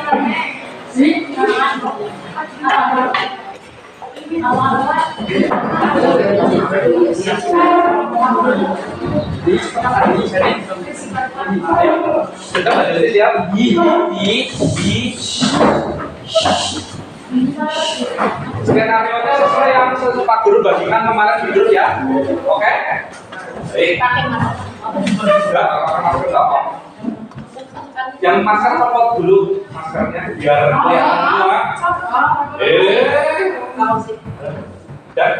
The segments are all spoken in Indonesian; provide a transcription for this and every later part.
Kita belajar siap. Skenario-nya sesuai yang Pak Guru bagikan kemarin di grup ya. Oke? Baik. Yang masker copot dulu maskernya biar kelihatan semua. Dan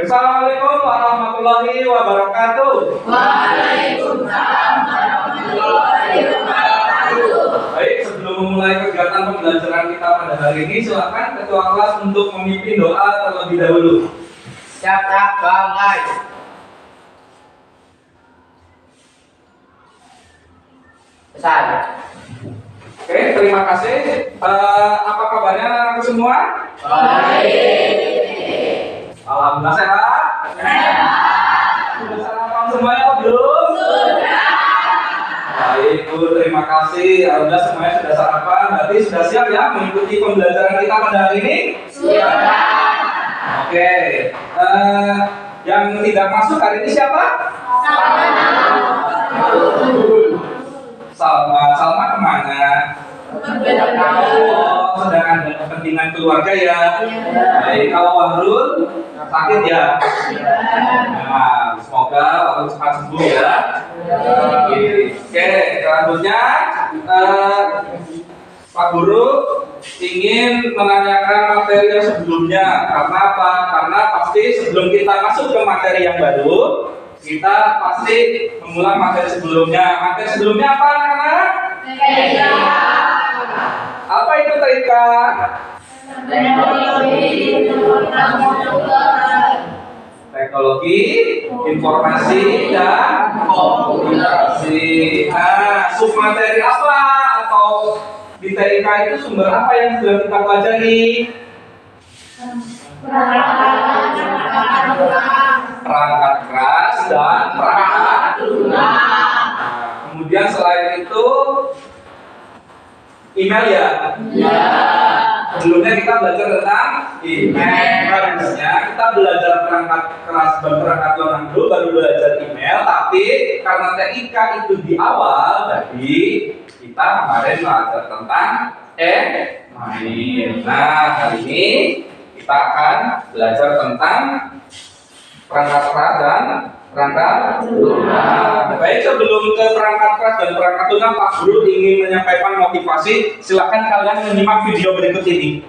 Assalamualaikum warahmatullahi wabarakatuh. Waalaikumsalam warahmatullahi wabarakatuh. Baik, sebelum memulai kegiatan pembelajaran kita pada hari ini, silakan ketua kelas untuk memimpin doa terlebih dahulu. Siap, Bang. Besar. Oke, terima kasih. Apa kabarnya anak-anakku semua? Baik. Alhamdulillah sehat. Sudah sarapan semuanya atau belum? Sudah. Baik, Bu, terima kasih. Alhamdulillah semuanya sudah sarapan. Berarti sudah siap ya mengikuti pembelajaran kita pada hari ini? Sudah. Oke. Yang tidak masuk hari ini siapa? Salma kemana? Oh, sedang ada kepentingan keluarga ya. Baik, kalau Wahrul sakit ya. Nah, semoga Wahrul cepat sembuh ya. Oke, selanjutnya Pak Guru ingin menanyakan materi yang sebelumnya. Karena apa? Karena pasti sebelum kita masuk ke materi yang baru, kita pasti mengulang materi sebelumnya. Materi sebelumnya apa, anak-anak? Apa itu TIK? Teknologi Informasi dan Komunikasi. Nah, submateri apa atau di TIK itu sumber apa yang sudah kita pelajari? Perangkat keras dan perangkat lunak. Kemudian selain itu email ya? Ya. Sebelumnya kita belajar tentang email. Harusnya kita belajar perangkat keras dan perangkat lunak dulu, baru belajar email. Tapi karena TIK itu di awal, jadi kita kemarin belajar tentang email. Nah, hari ini kita akan belajar tentang perangkat keras dan perangkat lunak. Baik, sebelum ke perangkat keras dan perangkat lunak, Pak Guru ingin menyampaikan motivasi. Silakan kalian menyimak video berikut ini.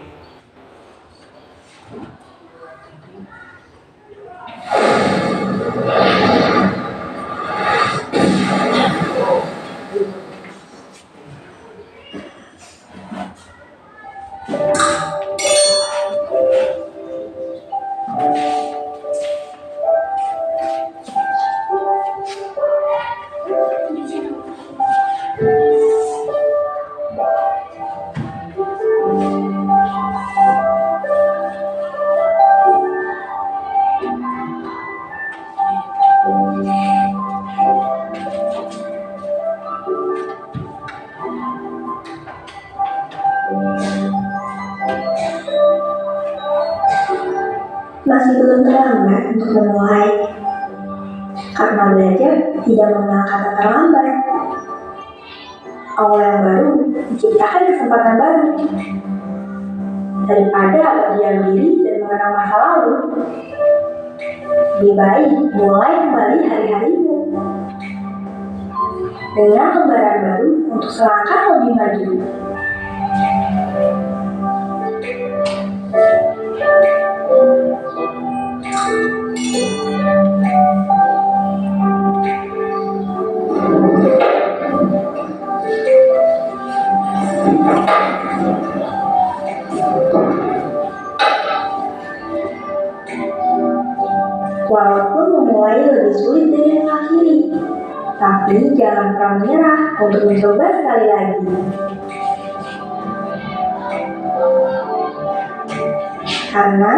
Masih belum terlambat untuk memulai, karena belajar tidak mengenal kata terlambat. awal yang baru menciptakan kesempatan baru. Daripada berdiam diri dan mengenang masa lalu, lebih baik mulai kembali hari-harimu dengan lembaran baru untuk selangkah lebih maju. Walaupun memulai lebih sulit dari mengakhiri, tapi jangan pernah menyerah untuk mencoba sekali lagi. Karena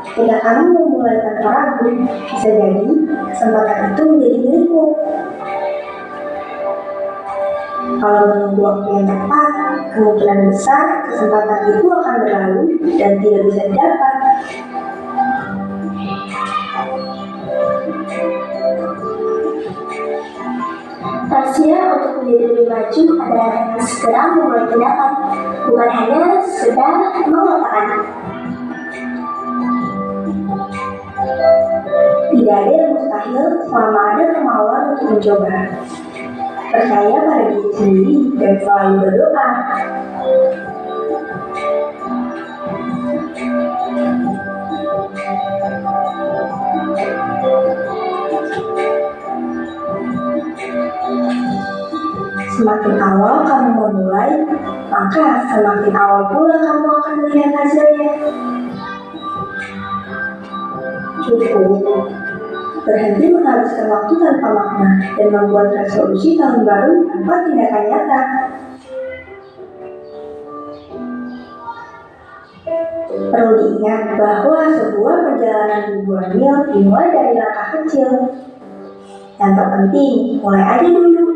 ketika kamu memulai tanpa ragu, bisa jadi kesempatan itu menjadi milikmu. Kalau menunggu waktu yang tepat, kemungkinan besar kesempatan itu akan berlalu dan tidak bisa didapat. Rahasia untuk menjadi lebih maju adalah dengan segera memulai tindakan, bukan hanya sekedar mengatakan. Tidak ada yang mustahil selama ada kemauan untuk mencoba. Percaya pada diri sendiri dan selalu berdoa. Semakin awal kamu memulai, maka semakin awal pula kamu akan melihat hasilnya. Cukup berhenti menghabiskan waktu tanpa makna dan membuat resolusi tahun baru tanpa tindakan nyata. Perlu diingat bahwa sebuah perjalanan ribuan mil dimulai dari langkah kecil. Yang terpenting, mulai aja dulu.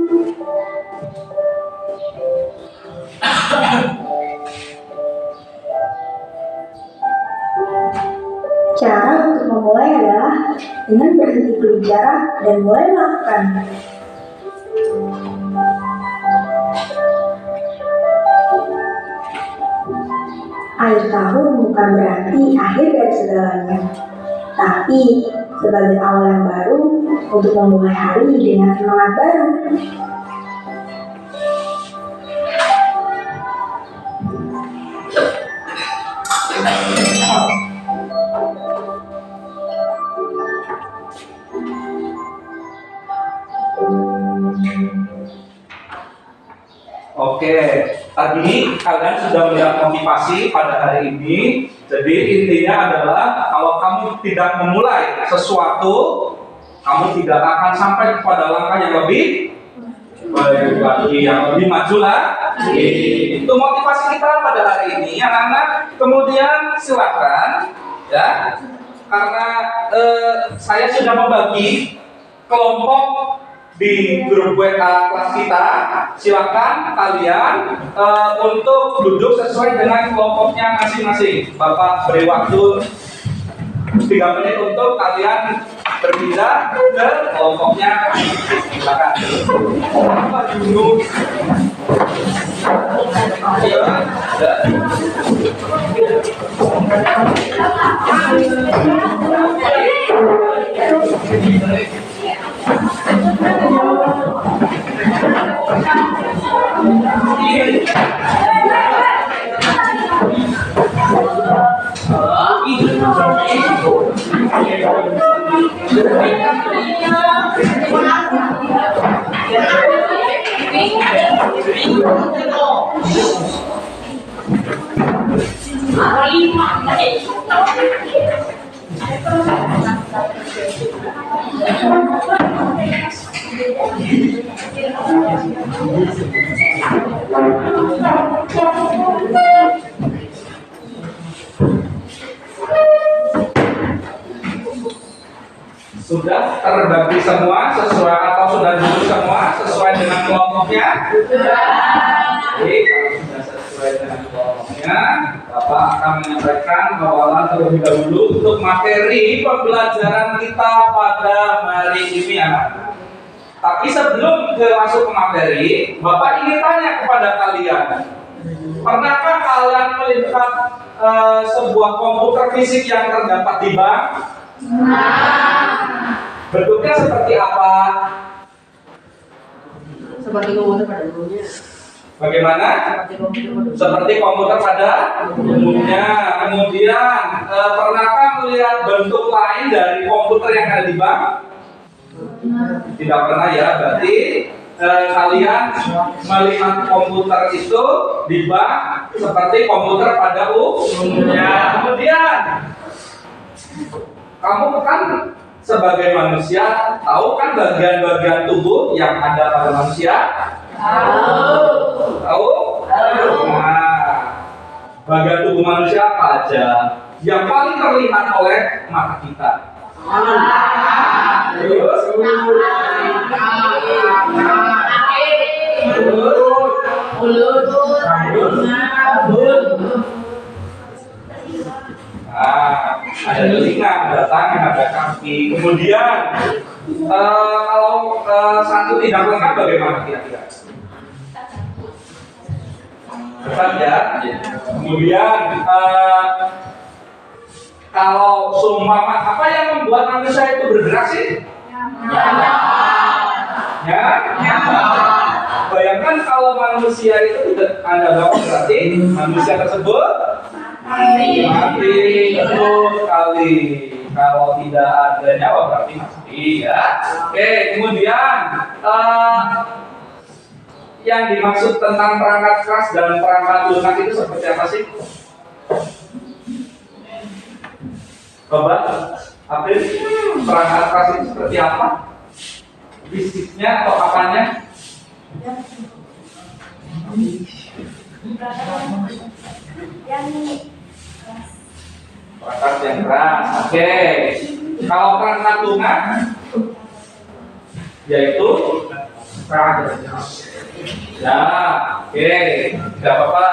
Cara untuk memulai adalah dengan berhenti berbicara dan mulai melakukan. Akhir tahun bukan berarti akhir dari segalanya, tapi sebagai awal yang baru untuk memulai hari dengan semangat baru. Oke, tadi kalian sudah melihat motivasi pada hari ini. Jadi intinya adalah kalau kamu tidak memulai sesuatu, kamu tidak akan sampai kepada langkah yang lebih baik lagi, yang lebih maju lagi. Itu motivasi kita pada hari ini, anak-anak. Kemudian silakan, ya, karena saya sudah membagi kelompok di grup WA kelas kita. Silakan kalian untuk duduk sesuai dengan kelompoknya masing-masing. Bapak beri waktu 3 menit untuk kalian berpindah ke kelompoknya. Silakan. Bapak duduk. Sudah terbagi semua sesuai atau sudah duduk semua sesuai dengan kelompoknya? Baik, kalau sudah sesuai dengan kelompoknya, Bapak akan menyampaikan hafalan terlebih dahulu untuk materi pembelajaran kita pada hari ini, anak. Tapi sebelum masuk ke materi, Bapak ingin tanya kepada kalian, pernahkah kalian melihat sebuah komputer fisik yang terdapat di bank? Bentuknya seperti apa? Seperti komputer pada umumnya. Bagaimana? Seperti komputer pada umumnya. Kemudian, pernahkah melihat bentuk lain dari komputer yang ada di bank? Tidak pernah ya. Berarti kalian melihat komputer itu di bank seperti komputer pada umumnya. Kemudian, kamu kan sebagai manusia tahu kan bagian-bagian tubuh yang ada pada manusia? Tahu? Nah, bagian tubuh manusia apa aja yang paling terlihat oleh mata kita? Terus? Ada telinga, ada tangan, ada kaki. Kemudian kalau satu tidak lengkap bagaimana kira-kira? Betul ya. Kemudian kalau seumpama apa yang membuat manusia itu bergerak sih? Ya. Bayangkan kalau manusia itu tidak ada bangun, berarti manusia tersebut mati. Betul sekali. Kalau tidak ada nyawa berarti mati ya. Oke, kemudian yang dimaksud tentang perangkat keras dan perangkat lunak itu seperti apa sih? Coba, April, perangkat keras itu seperti apa? Fisiknya atau apanya? Perangkat yang keras. Oke. Kalau perangkat lunak, yaitu perangkat. Ya, oke, tidak apa-apa.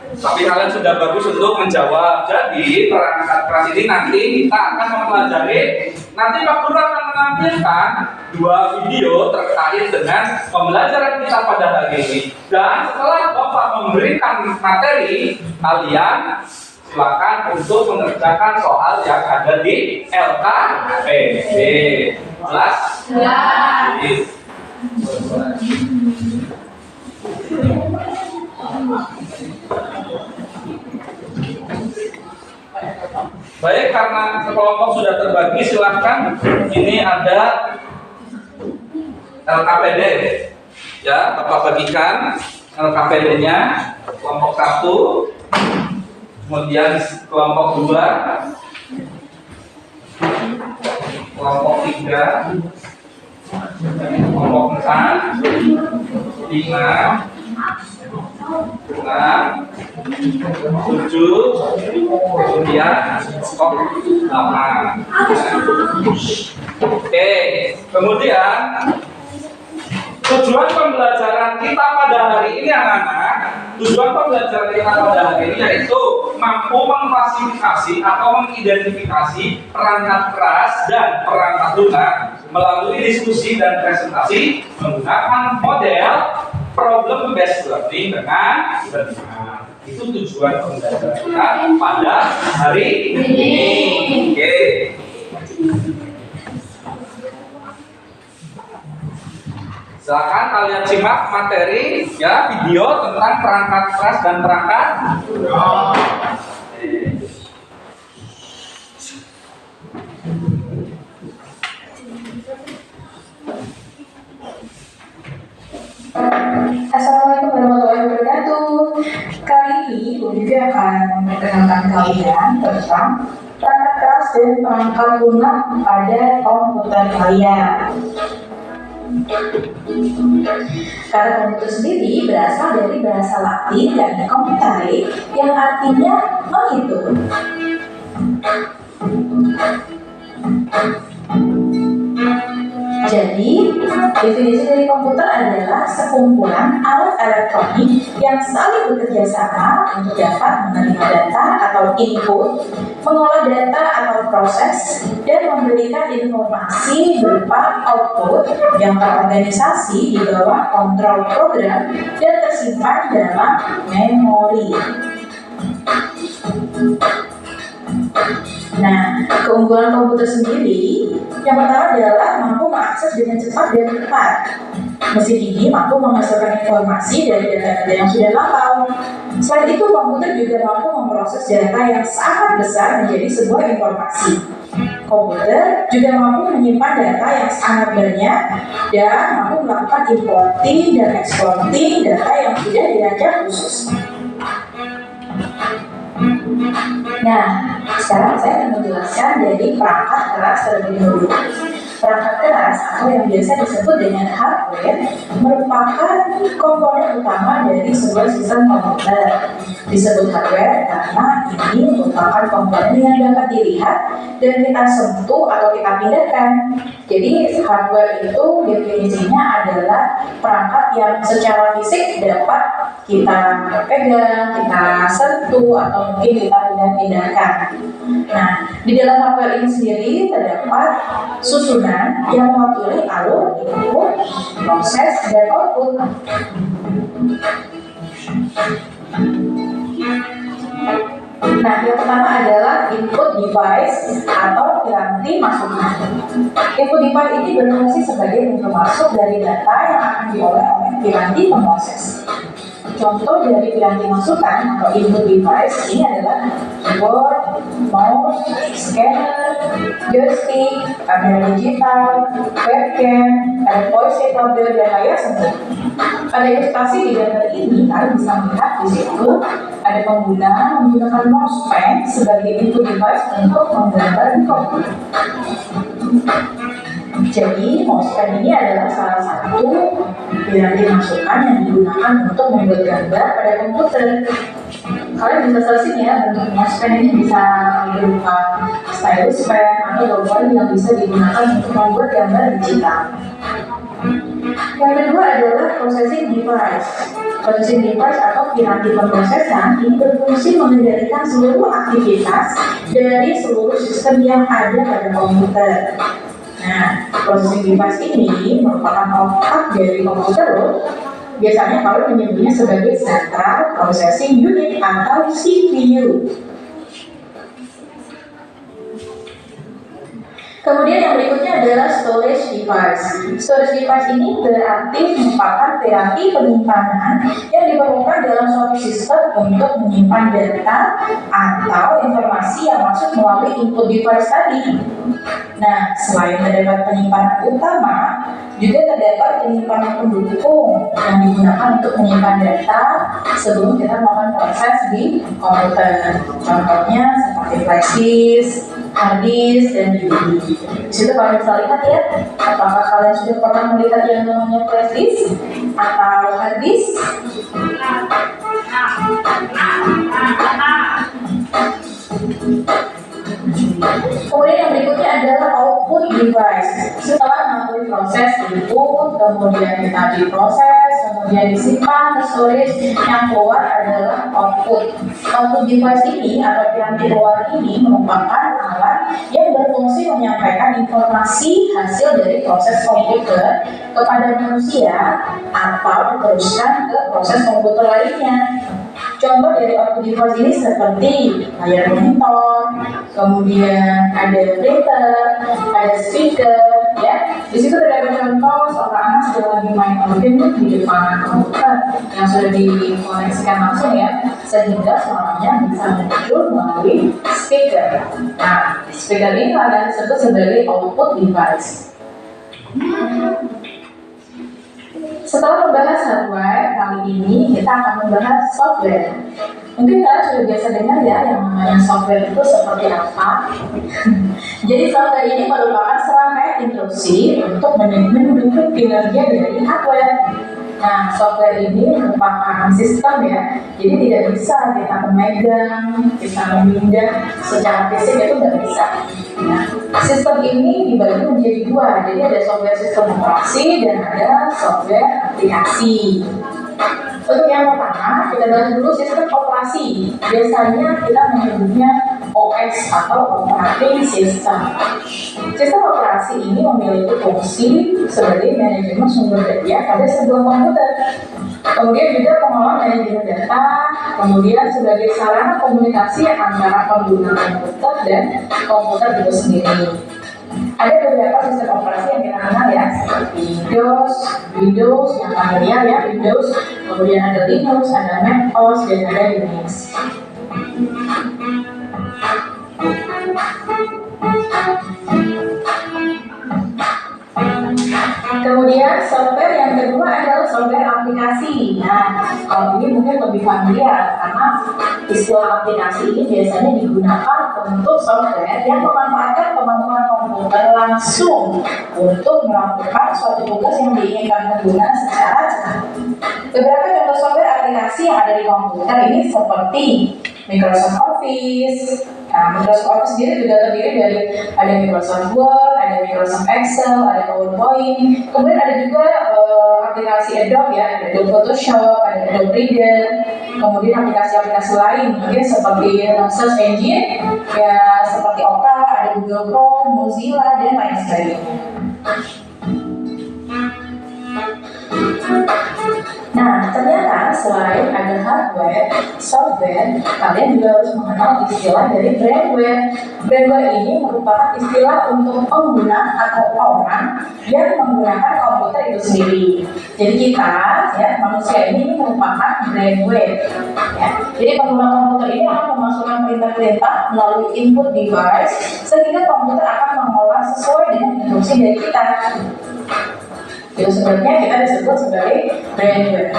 Tapi kalian sudah bagus untuk menjawab. Jadi perangkat keras ini nanti kita akan mempelajari. Nanti Pak Guru akan menampilkan 2 video terkait dengan pembelajaran kita pada hari ini. Dan setelah Bapak memberikan materi, kalian silakan untuk mengerjakan soal yang ada di LKPD. Jelas? Jelas. Baik, karena kelompok sudah terbagi, silahkan. Ini ada LKPD, ya, Bapak bagikan LKPD-nya. Kelompok 1, kemudian kelompok 2, kelompok 3, kelompok 4, 5, 6, 7, kemudian kelompok 8. Oke, kemudian tujuan pembelajaran kita pada hari ini anak-anak, tujuan pembelajaran kita pada hari ini yaitu mampu memklasifikasi atau mengidentifikasi perangkat keras dan perangkat lunak melalui diskusi dan presentasi menggunakan model problem based learning dengan benar. Itu tujuan pembelajaran kita pada hari ini. Oke. Silakan kalian simak materi ya, video tentang perangkat keras dan perangkat lunak. Assalamualaikum warahmatullahi wabarakatuh. Kali ini Budi akan memperkenalkan kalian tentang perangkat keras dan perangkat lunak pada komputer kalian. Kata komputer sendiri berasal dari bahasa Latin dan computare yang artinya menghitung. Jadi, definisi dari komputer adalah sekumpulan alat elektronik yang saling bekerja sama untuk dapat menerima data atau input, mengolah data atau proses, dan memberikan informasi berupa output yang terorganisasi di bawah kontrol program dan tersimpan dalam memori. Nah, keunggulan komputer sendiri yang pertama adalah mampu mengakses dengan cepat dan tepat. Mesin ini mampu menghasilkan informasi dari data-data yang sudah lampau. Selain itu, komputer juga mampu memproses data yang sangat besar menjadi sebuah informasi. Komputer juga mampu menyimpan data yang sangat banyak dan mampu melakukan importing dan exporting data yang sudah dirancang khusus. Nah, sekarang saya akan menjelaskan dari perangkat keras terlebih dahulu. Perangkat keras atau yang biasa disebut dengan hardware merupakan komponen utama dari sebuah sistem komputer. Disebut hardware karena ini merupakan komponen yang dapat dilihat dan kita sentuh atau kita pindahkan. Jadi hardware itu definisinya adalah perangkat yang secara fisik dapat kita pegang, kita sentuh, atau mungkin kita pindah-pindahkan. Nah, di dalam hardware ini sendiri terdapat susunan yang mewakili alur input, proses, dan output. Nah, yang pertama adalah input device atau piranti masukan. Input device ini berfungsi sebagai pintu masuk dari data yang akan diolah oleh piranti pemroses. Contoh dari piranti masukan atau input device ini adalah keyboard, mouse, scanner, joystick, kamera digital, webcam, ada voice recorder, dan layar sentuh. Pada ilustrasi di gambar ini, kalian bisa melihat di situ ada pengguna menggunakan mouse pen sebagai input device untuk menggambar di komputer. Jadi, mouse pen ini adalah salah satu piranti masukan yang digunakan untuk membuat gambar pada komputer. Kalian bisa searching ya, bentuk mouse pen ini bisa berupa stylus pen atau logo yang bisa digunakan untuk membuat gambar digital. Yang kedua adalah processing device. Processing device atau piranti pemrosesan ini berfungsi mengendalikan seluruh aktivitas dari seluruh sistem yang ada pada komputer. Nah, processing device ini merupakan otak dari komputer loh. Biasanya kalau menyebutnya sebagai Central Processing Unit atau CPU. Kemudian yang berikutnya adalah storage device. Storage device ini berarti merupakan piranti penyimpanan yang diperlukan dalam suatu sistem untuk menyimpan data atau informasi yang masuk melalui input device tadi. Nah, selain terdapat penyimpanan utama, juga terdapat penyimpanan pendukung yang digunakan untuk menyimpan data sebelum kita melakukan proses di komputer. Contohnya seperti flash disk, hard disk, dan DVD. Di situ kalian bisa lihat ya, apakah kalian sudah pernah melihat yang namanya flash disk atau hard disk? Kemudian yang berikutnya adalah output device. Setelah melalui proses input, kemudian kita diproses, kemudian disimpan ke storage, yang keluar adalah output. Output device ini atau piranti keluar ini merupakan alat yang berfungsi menyampaikan informasi hasil dari proses komputer kepada manusia atau diteruskan ke proses komputer lainnya. Contoh dari output device ini seperti layar monitor, kemudian ada printer, ada speaker, ya. Di situ terdapat contoh seorang anak sedang lagi main game di depan komputer yang sudah dikoneksikan langsung ya, sehingga suaranya bisa muncul melalui speaker. Nah, speaker ini kalian disebut sebagai output device. Setelah membahas hardware, kali ini kita akan membahas software. Mungkin kalian sudah biasa dengar ya yang namanya software itu seperti apa. Jadi software ini merupakan serangkaian instruksi untuk mendukung kinerja dari hardware. Nah, software ini merupakan sistem ya, jadi tidak bisa kita memegang, kita memindah secara fisik itu tidak bisa. Nah, sistem ini dibagi menjadi dua, jadi ada software sistem operasi dan ada software aplikasi. Untuk yang pertama, kita bahas dulu sistem operasi. Biasanya kita menyebutnya OS atau operating system. Sistem operasi ini memiliki fungsi sebagai manajemen sumber daya pada sebuah komputer. Kemudian juga pengelolaan manajemen data, kemudian sebagai sarana komunikasi antara pengguna komputer dan komputer itu sendiri. Ada beberapa sistem operasi yang kita kenal ya, seperti Windows yang familiar ya, Windows, kemudian ada Linux, ada Mac OS, dan ada Unix. Kemudian software yang kedua adalah software aplikasi. Nah, kalau ini mungkin lebih familiar karena istilah aplikasi ini biasanya digunakan untuk software yang memanfaatkan kemampuan komputer langsung untuk melakukan suatu tugas yang diinginkan pengguna secara cepat. Beberapa contoh software aplikasi yang ada di komputer ini seperti Microsoft Office. Nah, Microsoft Office sendiri juga terdiri dari ada Microsoft Word, ada Microsoft Excel, ada PowerPoint. Kemudian ada juga aplikasi Adobe ya, ada Adobe Photoshop, ada Adobe Reader. Kemudian aplikasi-aplikasi lain mungkin seperti search engine ya, seperti Opera, ada Google Chrome, Mozilla, dan lain sebagainya. Nah, ternyata selain ada hardware, software, kalian juga harus mengenal istilah dari brandware. Brandware ini merupakan istilah untuk pengguna atau orang yang menggunakan komputer itu sendiri. Jadi kita, ya, manusia ini merupakan brandware. Ya. Jadi pengguna komputer ini akan memasukkan perintah-perintah melalui input device, sehingga komputer akan mengolah sesuai dengan instruksi dari kita. Itu sebabnya kita disebut sebagai brandware.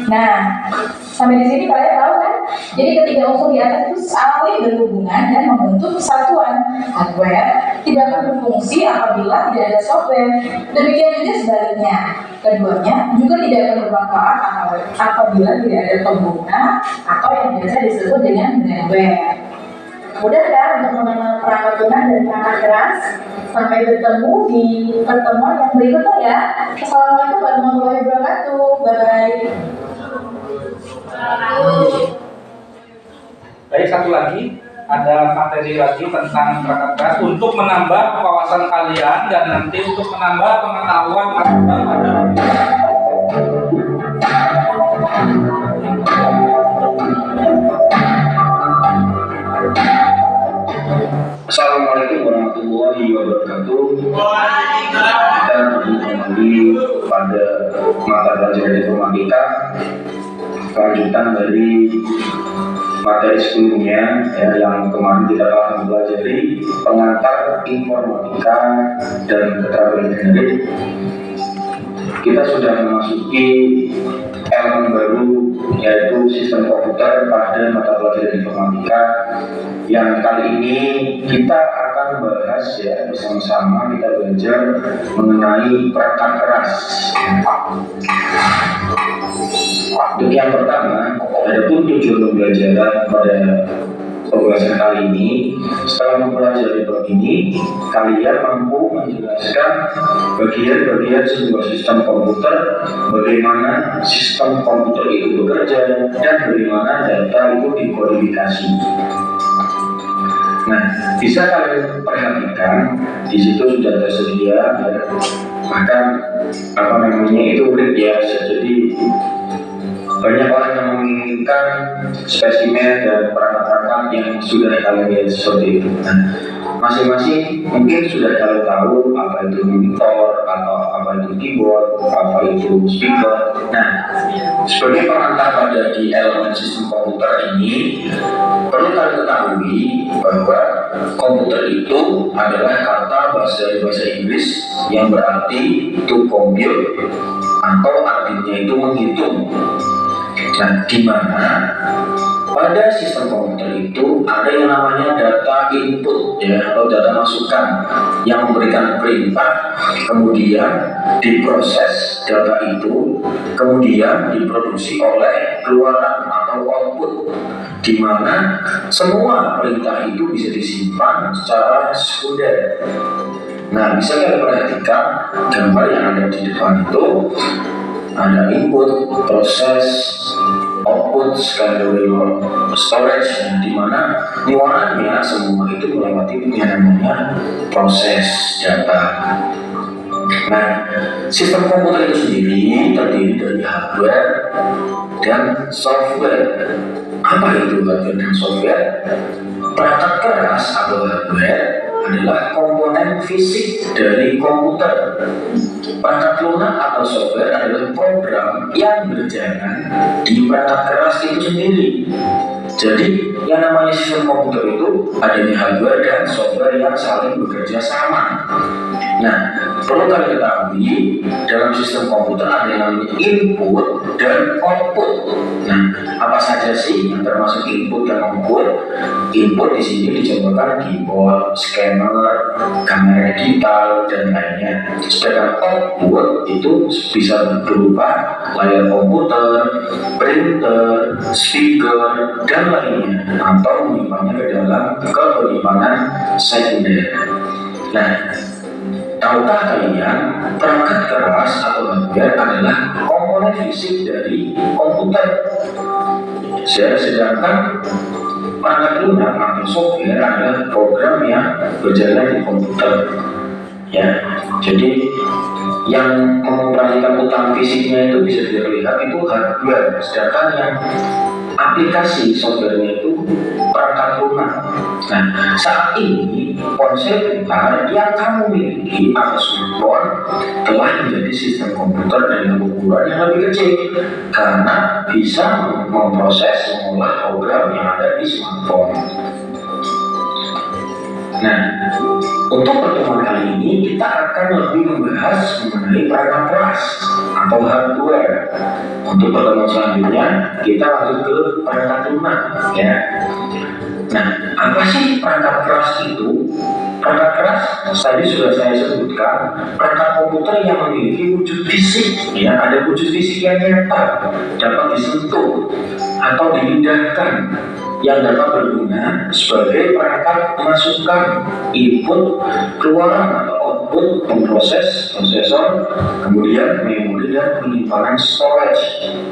Nah, sampai di sini kalian tahu kan? Jadi ketiga unsur di atas itu saling berhubungan dan membentuk kesatuan. Hardware tidak akan berfungsi apabila tidak ada software. Demikian juga sebaliknya. Keduanya juga tidak akan bermanfaat apabila tidak ada pengguna atau yang biasa disebut dengan brandware. Mudah kan untuk mengenal perangkat lunak dan perangkat keras? Sampai bertemu di pertemuan yang berikutnya ya. Assalamualaikum warahmatullahi wabarakatuh. Bye-bye. Baik, satu lagi, ada materi lagi tentang perangkat keras untuk menambah wawasan kalian dan nanti untuk menambah pengetahuan kalian pada Assalamualaikum warahmatullahi wabarakatuh. Kita bertemu kembali pada mata pelajaran informatika, kelanjutan dari materi sebelumnya ya, yang kemarin kita telah mempelajari pengantar informatika dan keterampilan teknik. Kita sudah memasuki elemen baru, yaitu sistem komputer pada mata pelajaran informatika, yang kali ini kita akan bahas ya, bersama-sama kita belajar mengenai perangkat keras. Untuk yang pertama, adapun tujuan pembelajaran pada pembahasan kali ini, setelah mempelajari bab ini, kalian mampu menjelaskan bagian-bagian sebuah sistem komputer, bagaimana sistem komputer itu bekerja, dan bagaimana data itu dikodifikasi. Nah, bisa kalian perhatikan di situ sudah tersedia ya, bahkan itu read ya, jadi banyak orang yang menginginkan spesimen dan perangkat-perangkat yang sudah kalian lihat seperti itu. Nah, masing-masing mungkin sudah kalian tahu apa itu monitor atau apa itu keyboard, apa itu speaker. Nah, sebagai pengantar pada di elemen sistem komputer ini, perlu kalian ketahui bahwa komputer itu adalah kata bahasa Inggris yang berarti to compute, atau artinya itu menghitung. Nah, di mana pada sistem komputer itu ada yang namanya data input ya, atau data masukan yang memberikan perintah, kemudian diproses data itu, kemudian diproduksi oleh keluaran atau atau output, di mana semua perintah itu bisa disimpan secara sekunder. Nah, bisa kalian perhatikan gambar yang ada di depan itu ada input, proses, output, secondary storage, di mana muarannya semua itu melewati yang namanya proses data. Nah, sistem komputer itu sendiri terdiri dari hardware dan software. Apa itu hardware dan software? Perangkat keras atau hardware adalah komponen fisik dari komputer. Perangkat lunak atau software adalah program yang berjalan di perangkat keras itu sendiri. Jadi yang namanya sistem komputer itu adanya hardware dan software yang saling bekerja sama. Nah, perlu kalian ketahui dalam sistem komputer ada yang namanya input dan output. Nah, apa saja sih yang termasuk input dan output? Input di sini dicontohkan keyboard, scanner, kamera digital dan lainnya. Sedangkan output itu bisa berupa layar komputer, printer, speaker dan lainnya, atau menyimpannya ke dalam penyimpanan sekunder. Nah, tahukah kalian perangkat keras atau hardware adalah komponen fisik dari komputer, sedangkan perangkat lunak atau software adalah program yang berjalan di komputer. Ya, jadi yang mengoperasikan utang fisiknya itu bisa dilihat itu hardware, sedangkan yang aplikasi softwarenya itu perangkat lunak. Nah, saat ini ponsel pintar yang kamu miliki atau smartphone telah menjadi sistem komputer dengan ukuran yang lebih kecil karena bisa memproses mengolah program yang ada di smartphone. Nah, untuk pertemuan kali ini kita akan lebih membahas mengenai perangkat keras atau hardware. Untuk pertemuan selanjutnya kita lanjut ke perangkat lunak, ya. Nah, apa sih perangkat keras itu? Perangkat keras tadi sudah saya sebutkan, perangkat komputer yang memiliki wujud fisik, ya, ada wujud fisik yang nyata, dapat disentuh atau dipindahkan, yang dapat berguna sebagai perangkat masukan input, keluaran atau output, pemproses, prosesor, kemudian memori dan penyimpanan storage.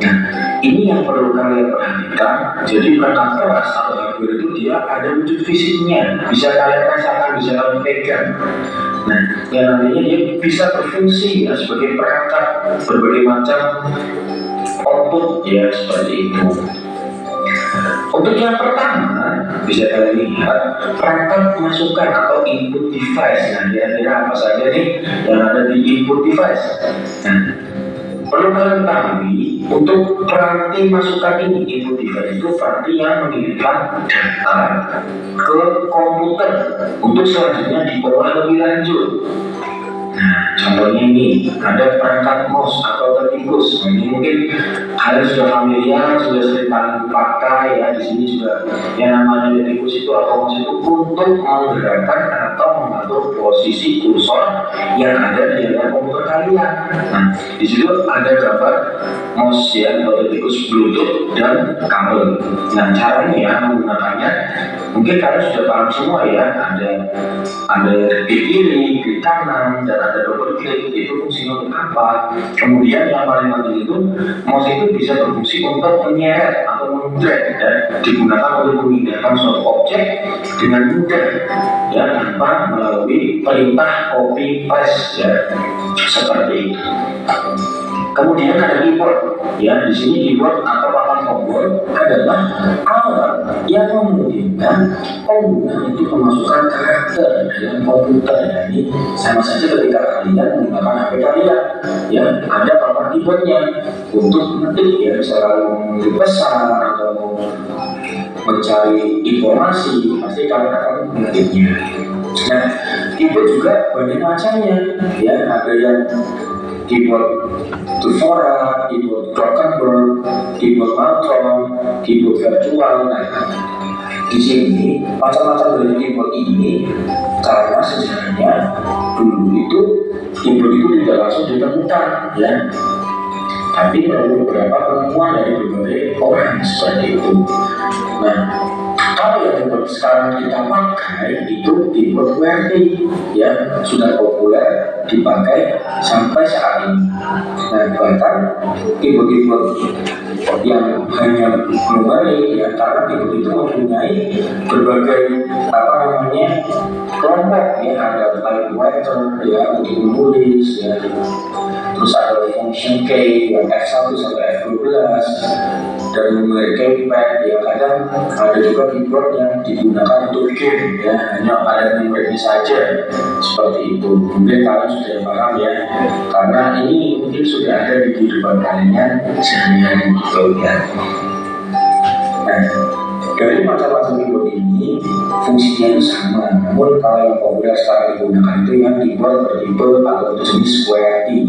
Nah, ini yang perlu kalian perhatikan. Jadi perangkat keras atau hardware itu dia ada wujud fisiknya, bisa kalian rasakan, bisa kalian pegang. Nah, yang nantinya dia bisa berfungsi ya, sebagai perangkat berbagai macam output, ya, seperti itu. Untuk yang pertama, bisa kalian lihat perangkat masukan atau input device. Nah, kira-kira apa saja nih yang ada di input device? Nah, perlu kalian ketahui, untuk peranti masukan ini, input device itu peranti yang mengirimkan data ke komputer untuk selanjutnya diolah lebih lanjut. Nah, contohnya ini ada perangkat mouse atau tertikus. Nah, ini mungkin kalian sudah familiar, sudah sering kalian pakai ya. Di sini juga yang namanya tertikus itu atau mouse itu untuk menggerakkan atau mengatur posisi kursor yang ada di dalam komputer kalian. Nah, di situ ada gambar mouse ya atau tertikus Bluetooth dan kabel. Nah, caranya ya menggunakannya mungkin kalian sudah paham semua ya. Ada klik kiri, klik kanan, dan ada double klik. Itu fungsinya untuk apa? Kemudian yang paling penting itu mouse itu bisa berfungsi untuk menyeret atau mendrag dan digunakan untuk memindahkan suatu objek dengan mudah ya, tanpa melalui perintah copy paste ya, seperti itu. Kemudian ada keyboard ya. Di sini keyboard atau papan tombol adalah alat yang memungkinkan pengguna untuk memasukkan karakter dalam komputer. Jadi sama saja ketika kalian menggunakan HP kalian ya, ada papan keyboardnya untuk mengetik ya, misalnya mengetik pesan atau mencari informasi, pasti kalian akan mengetiknya. Nah, keyboard juga banyak macamnya ya. Ada yang keyboard Tufora, keyboard Glockenberg, keyboard Maltron, keyboard virtual. Nah, di sini macam-macam dari keyboard ini karena sebenarnya dulu itu keyboard itu tidak langsung ditemukan ya. tapi dari beberapa penemuan dari berbagai orang seperti itu. Nah, kalau yang sekarang kita pakai itu keyboard QWERTY yang sudah populer dipakai sampai saat ini. Nah, bahkan keyboard yang hanya numerik ya, karena keyboard itu mempunyai berbagai kelompok ya, ada typewriter ya untuk menulis ya, terus ada function key yang F1 sampai F12 dan numerik keypad ya, kadang ada juga keyboard yang digunakan untuk game ya, hanya ada numeriknya saja seperti itu. Mungkin kalian sudah paham ya, karena ini mungkin sudah ada di kehidupan kalian sehari-hari gitu ya. Nah, dari macam-macam keyboard ini fungsinya itu sama, namun kalau yang populer sekarang digunakan itu yang keyboard bertipe atau jenis QWERTY.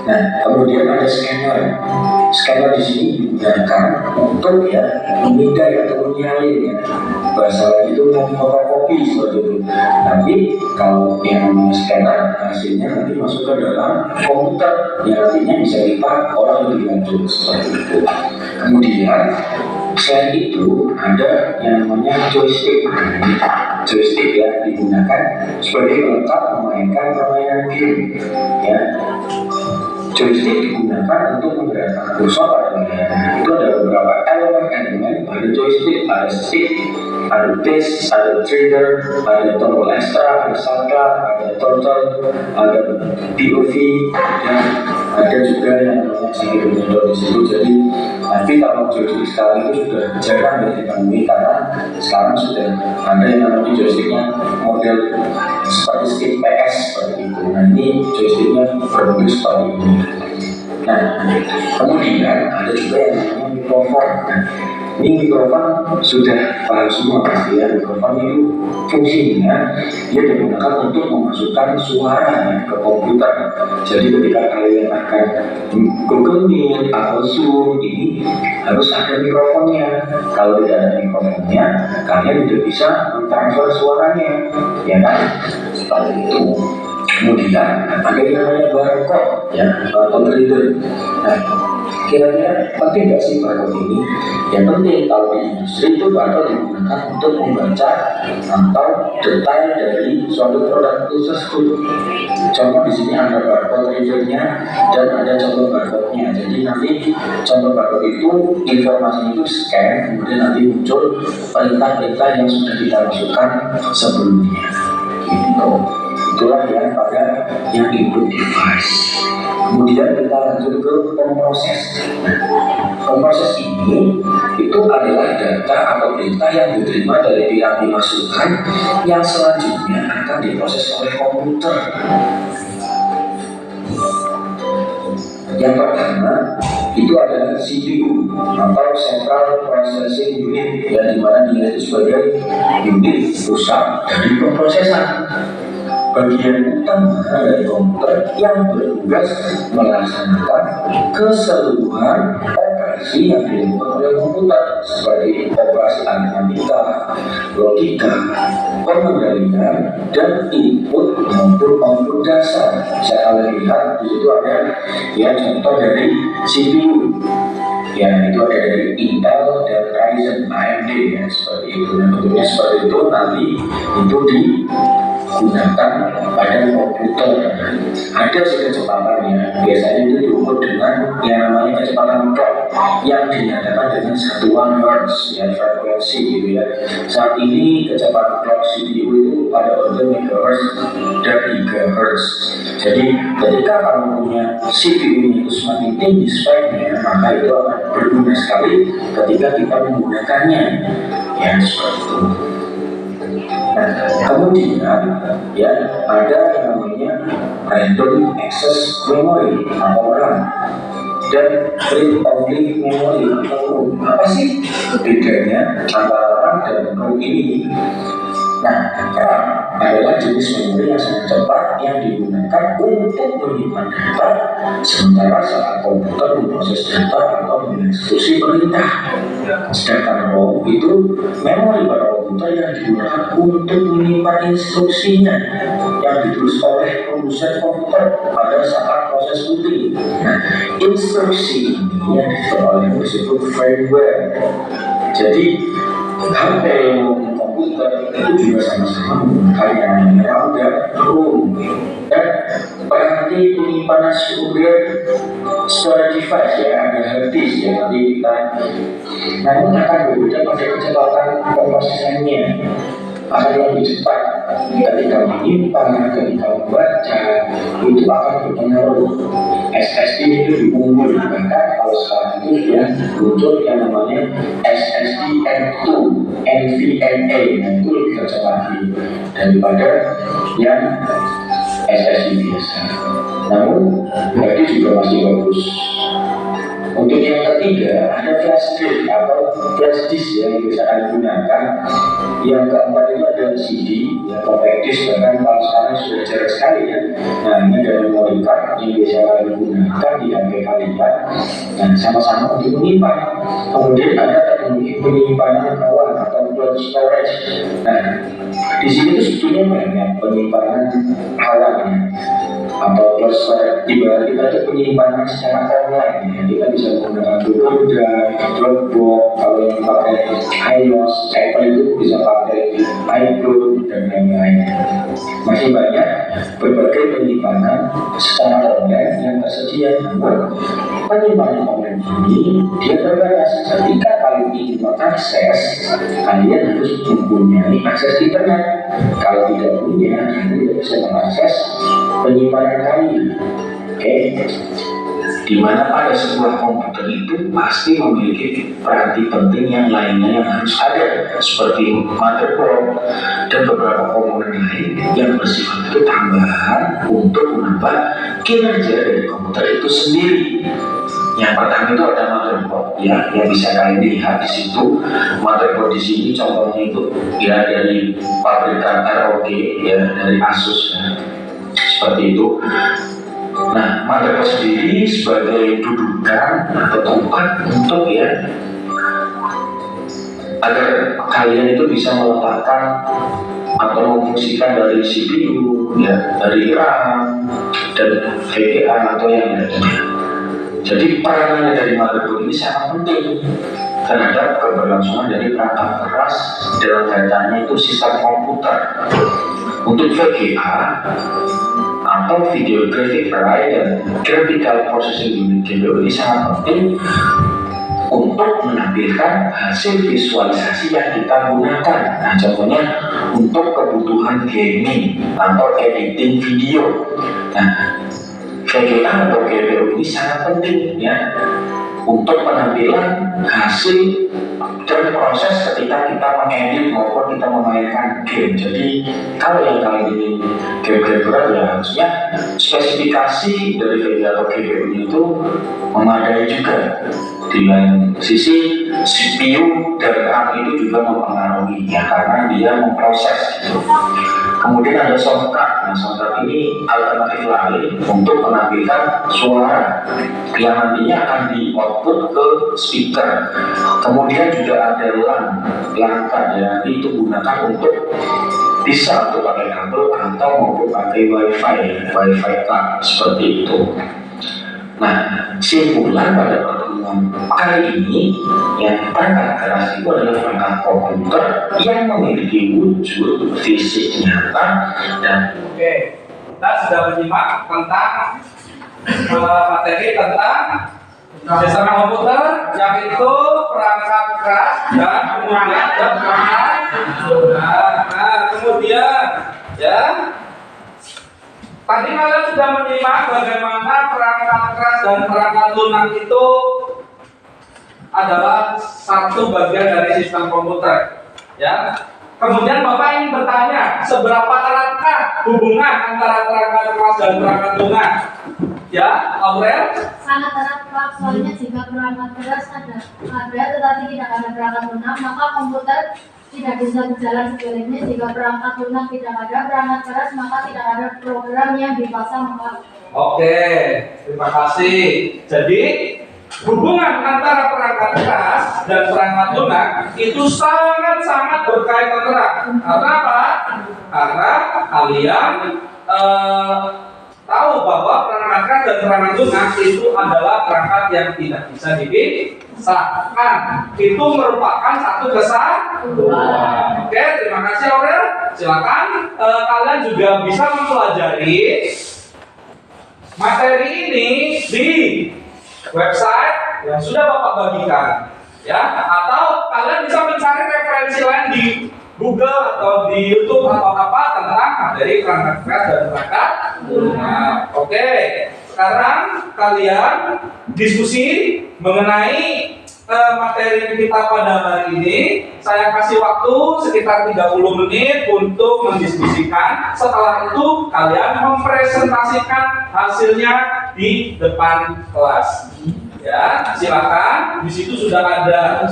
Nah, kemudian ada scanner. Scanner di sini digunakan untuk ya memindai atau menyalin ya. Bahasa lain itu fotokopi seperti itu. Tapi kalau yang scanner hasilnya nanti masuk ke dalam komputer yang nantinya bisa dipakai orang lebih lanjut seperti itu. Kemudian selain itu ada yang namanya joystick. Joystick ya digunakan sebagai pelengkap memainkan permainan game ya. Joystick digunakan untuk menggerakkan kursor pada layar. Itu ada beberapa elemen, ada joystick, ada stick, ada disc, ada trigger, ada tombol ekstra, ada sidecar, ada throttle, ada POV, dan ada juga yang namanya accelerometer di situ. Jadi tapi kalau joystick sekarang itu sudah jarang ditemui karena sekarang sudah ada yang namanya joysticknya model seperti stick PS seperti itu. Nah, ini joysticknya berbentuk seperti ini. Nah, kemudian ada juga yang namanya mikrofon. Nah, ini mikrofon sudah paham semua pasti ya. Mikrofon itu fungsinya dia digunakan untuk memasukkan suara ke komputer. Jadi ketika kalian akan Google Meet atau Zoom ini harus ada mikrofonnya. Kalau tidak ada mikrofonnya, kalian tidak bisa mentransfer suaranya, ya kan? Seperti itu. Kemudian ada yang namanya barcode ya, barcode reader. Nah, kira-kira penting nggak sih barcode ini? Yang penting kalau di industri itu barcode digunakan untuk membaca atau detail dari suatu produk tersebut. Contoh di sini ada barcode readernya dan ada contoh barcode-nya. Jadi nanti contoh barcode itu informasi itu scan, kemudian nanti muncul perintah-perintah yang sudah kita masukkan sebelumnya. Gitu. Itulah yang pada yang input device. Kemudian kita lanjut ke pemproses. Pemproses ini itu adalah data atau perintah yang diterima dari pihak dimasukkan yang selanjutnya akan diproses oleh komputer. Yang pertama itu adalah CPU atau Central Processing Unit, yang dimana dia itu sebagai unit pusat dari pemrosesan. Bagian utama dari komputer yang bertugas melaksanakan keseluruhan operasi yang dilakukan oleh komputer seperti operasi aritmatika, logika, pengendalian, dan input maupun output dasar. Bisa kalian lihat di situ ada ya contoh dari CPU. Ya, itu ada dari Intel dan Ryzen AMD ya, seperti itu. Dan bentuknya seperti itu, nanti itu digunakan pada komputer. Ada sih kecepatannya, biasanya itu diukur dengan yang namanya kecepatan clock yang dinyatakan dengan satuan hertz ya, frekuensi gitu ya. Saat ini kecepatan clock CPU itu pada order megahertz dan gigahertz. Jadi ketika kamu punya CPU itu semakin tinggi speknya, maka itu akan berguna sekali ketika kita menggunakannya ya, seperti itu. Nah, kemudian ya ada yang namanya random access memory atau RAM dan read only memory atau ROM. Apa sih bedanya antara RAM dan ROM ini? Nah, RAM adalah jenis memori yang sangat cepat yang digunakan untuk menyimpan data, sementara saat komputer memproses data atau mengeksekusi perintah. Sedangkan ROM itu memori pada komputer yang digunakan untuk menyimpan instruksinya yang ditulis oleh produsen komputer pada saat proses booting. Nah, instruksi ini yang disebut firmware. Jadi HP komputer itu juga sama-sama menggunakan yang namanya RAM dan ROM. Dan berarti penyimpanan storage device ya, ada hard disk ya, nanti kita namun akan berbeda pada kecepatan pemrosesannya, akan lebih cepat ketika menyimpan, ketika membaca, itu akan berpengaruh. SSD itu diunggul, bahkan kalau sekarang itu ya muncul yang namanya SSD M2, NVMe, nah itu lebih kencang lagi daripada yang SSD biasa. Namun berarti juga masih bagus. Untuk yang ketiga ada flash drive atau flash disk yang bisa digunakan. Yang keempat itu ada CD, ya, compact disk, bahkan kalau sekarang sudah jarang sekali ya. Nah ini ada memory card yang bisa digunakan di HP kalian. Nah sama-sama untuk menyimpan. Kemudian ada teknologi penyimpanan awal atau cloud storage. Nah di sini tuh sebetulnya banyak penyimpanan awalnya atau cloud storage. Ibarat kita itu penyimpanan secara online ya. Kita bisa menggunakan Google Drive, Dropbox, kalau yang pakai iOS, Apple itu bisa pakai iCloud dan lain-lain. Masih banyak berbagai penyimpanan secara online yang tersedia. Namun penyimpanan online ini dia terbatas. Ketika kalian ingin mengakses, kalian harus mempunyai akses internet. Kalau tidak punya, kalian tidak bisa mengakses penyimpanan kalian. Oke. Di mana pada sebuah komputer itu pasti memiliki peranti penting yang lainnya yang harus ada, seperti motherboard dan beberapa komponen lain yang bersifat itu tambahan untuk menambah kinerja dari komputer itu sendiri. Yang pertama itu ada motherboard ya, yang bisa kalian lihat di situ. Motherboard di sini contohnya itu ya dari pabrikan ROG ya, dari Asus ya. Seperti itu. Nah, motherboard sendiri sebagai dudukan atau tempat untuk ya agar kalian itu bisa meletakkan atau memfungsikan dari CPU ya, dari RAM dan VGA atau yang lainnya. Jadi peranannya dari motherboard ini sangat penting terhadap keberlangsungan dari perangkat keras dalam datanya itu sistem komputer. Untuk VGA atau video graphic array dan graphical processing unit GPU ini sangat penting untuk menampilkan hasil visualisasi yang kita gunakan. Nah, contohnya untuk kebutuhan gaming atau editing video. Nah, VGA atau GPU ini sangat penting ya untuk penampilan hasil dan proses ketika kita mengedit maupun kita memainkan game. Jadi kalau yang kali ini game-game berat ya harusnya spesifikasi dari VGA atau GPU itu memadai juga. Di lain sisi CPU dan RAM itu juga mempengaruhi ya, karena dia memproses gitu. Kemudian ada soundcard. Nah, soundcard ini alternatif lain untuk menampilkan suara yang nantinya akan di output ke speaker. Kemudian juga ada LAN card ya, itu gunakan untuk bisa untuk pakai kabel atau maupun pakai WiFi card seperti itu. Nah, simpulan pada pertemuan kali ini yang perangkat keras itu adalah perangkat komputer yang memiliki wujud fisik nyata dan Oke, kita sudah menyimak tentang materi tentang sistem komputer yang itu perangkat keras dan kemudian perangkat lunak. Nah, kemudian ya tadi kalian sudah menyimak bagaimana perangkat keras dan perangkat lunak itu adalah satu bagian dari sistem komputer ya. Kemudian Bapak ingin bertanya, seberapa eratkah hubungan antara perangkat keras dan perangkat lunak? Ya, Aurel. Sangat erat Pak, soalnya jika perangkat keras ada tetapi tidak ada perangkat lunak, maka komputer tidak bisa berjalan sebaliknya. Jika perangkat lunak tidak ada perangkat keras, maka tidak ada program yang dipasang Pak. Oke, terima kasih. Jadi hubungan antara perangkat keras dan perangkat lunak itu sangat-sangat berkaitan erat. Karena apa? Karena kalian tahu bahwa perangkat keras dan perangkat lunak itu adalah perangkat yang tidak bisa dipisahkan. Itu merupakan satu kesatuan. Oke, terima kasih Aurel. Silakan kalian juga bisa mempelajari materi ini di website yang sudah Bapak bagikan, ya. Atau kalian bisa mencari referensi lain di Google atau di YouTube atau apa tentang materi perangkat keras dan perangkat lunak. Oke, sekarang kalian diskusi mengenai materi kita pada hari ini. Saya kasih waktu sekitar 30 menit untuk mendiskusikan. Setelah itu kalian mempresentasikan hasilnya di depan kelas. Ya, silakan. Di situ sudah ada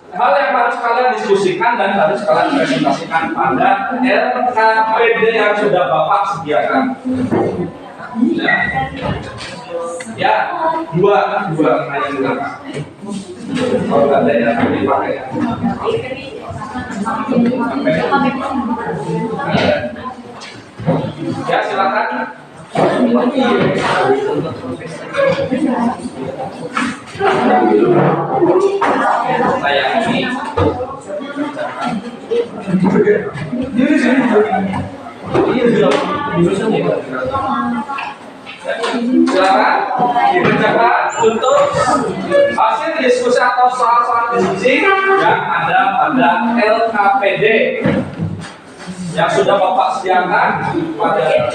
hal yang harus kalian diskusikan dan harus kalian presentasikan pada LKPD yang sudah Bapak sediakan. Ya, dua yang digunakan. Kalau ada yang dipakai. Ya, silakan. Saya ini. Silakan dibacakan untuk hasil diskusi atau soal-soal diskusi yang ada pada LKPD yang sudah Bapak sediakan pada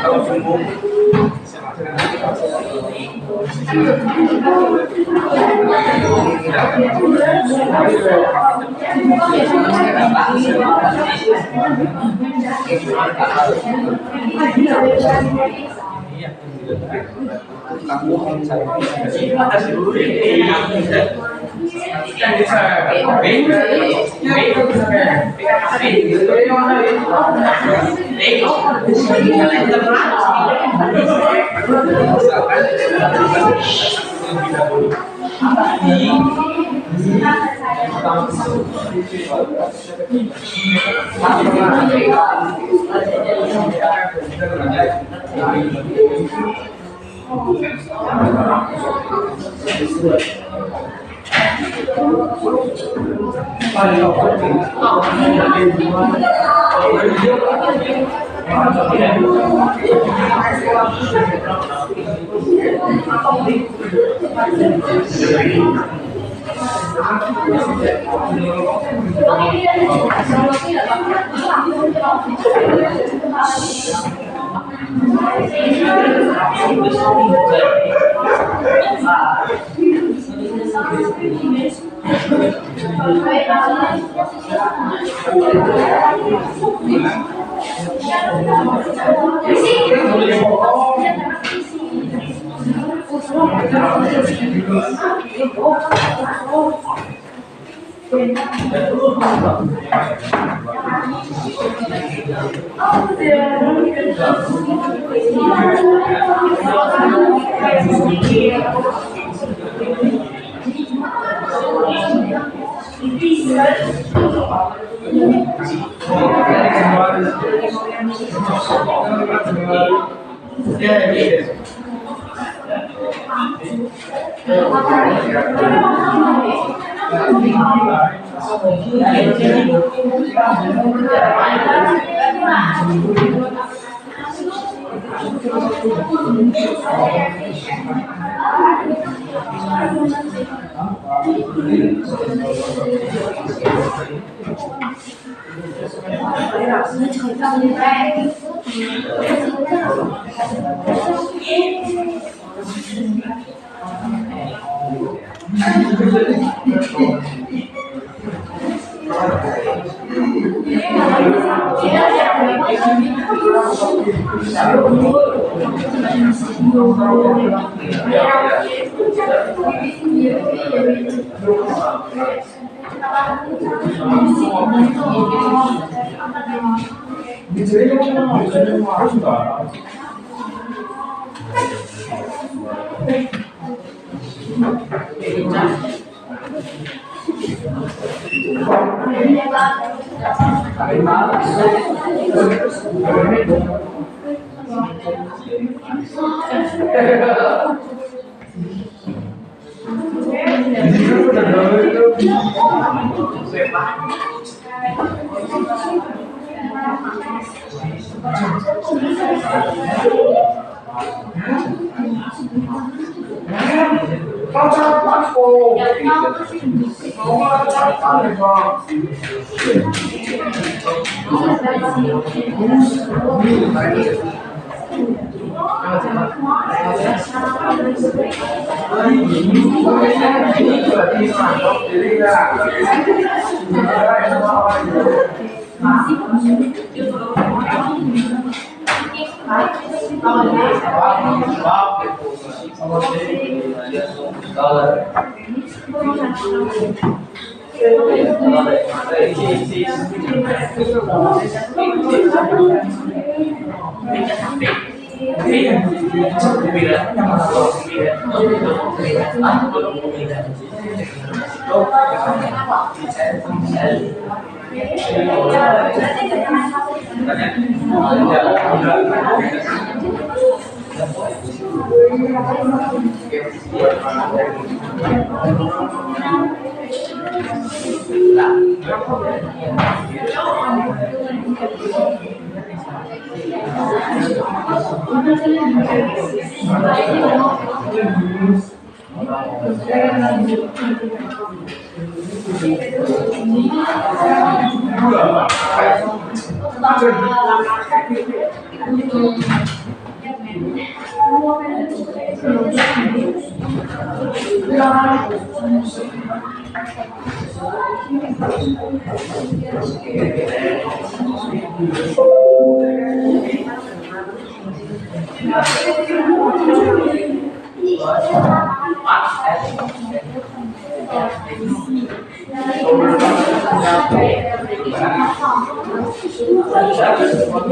Kalau semua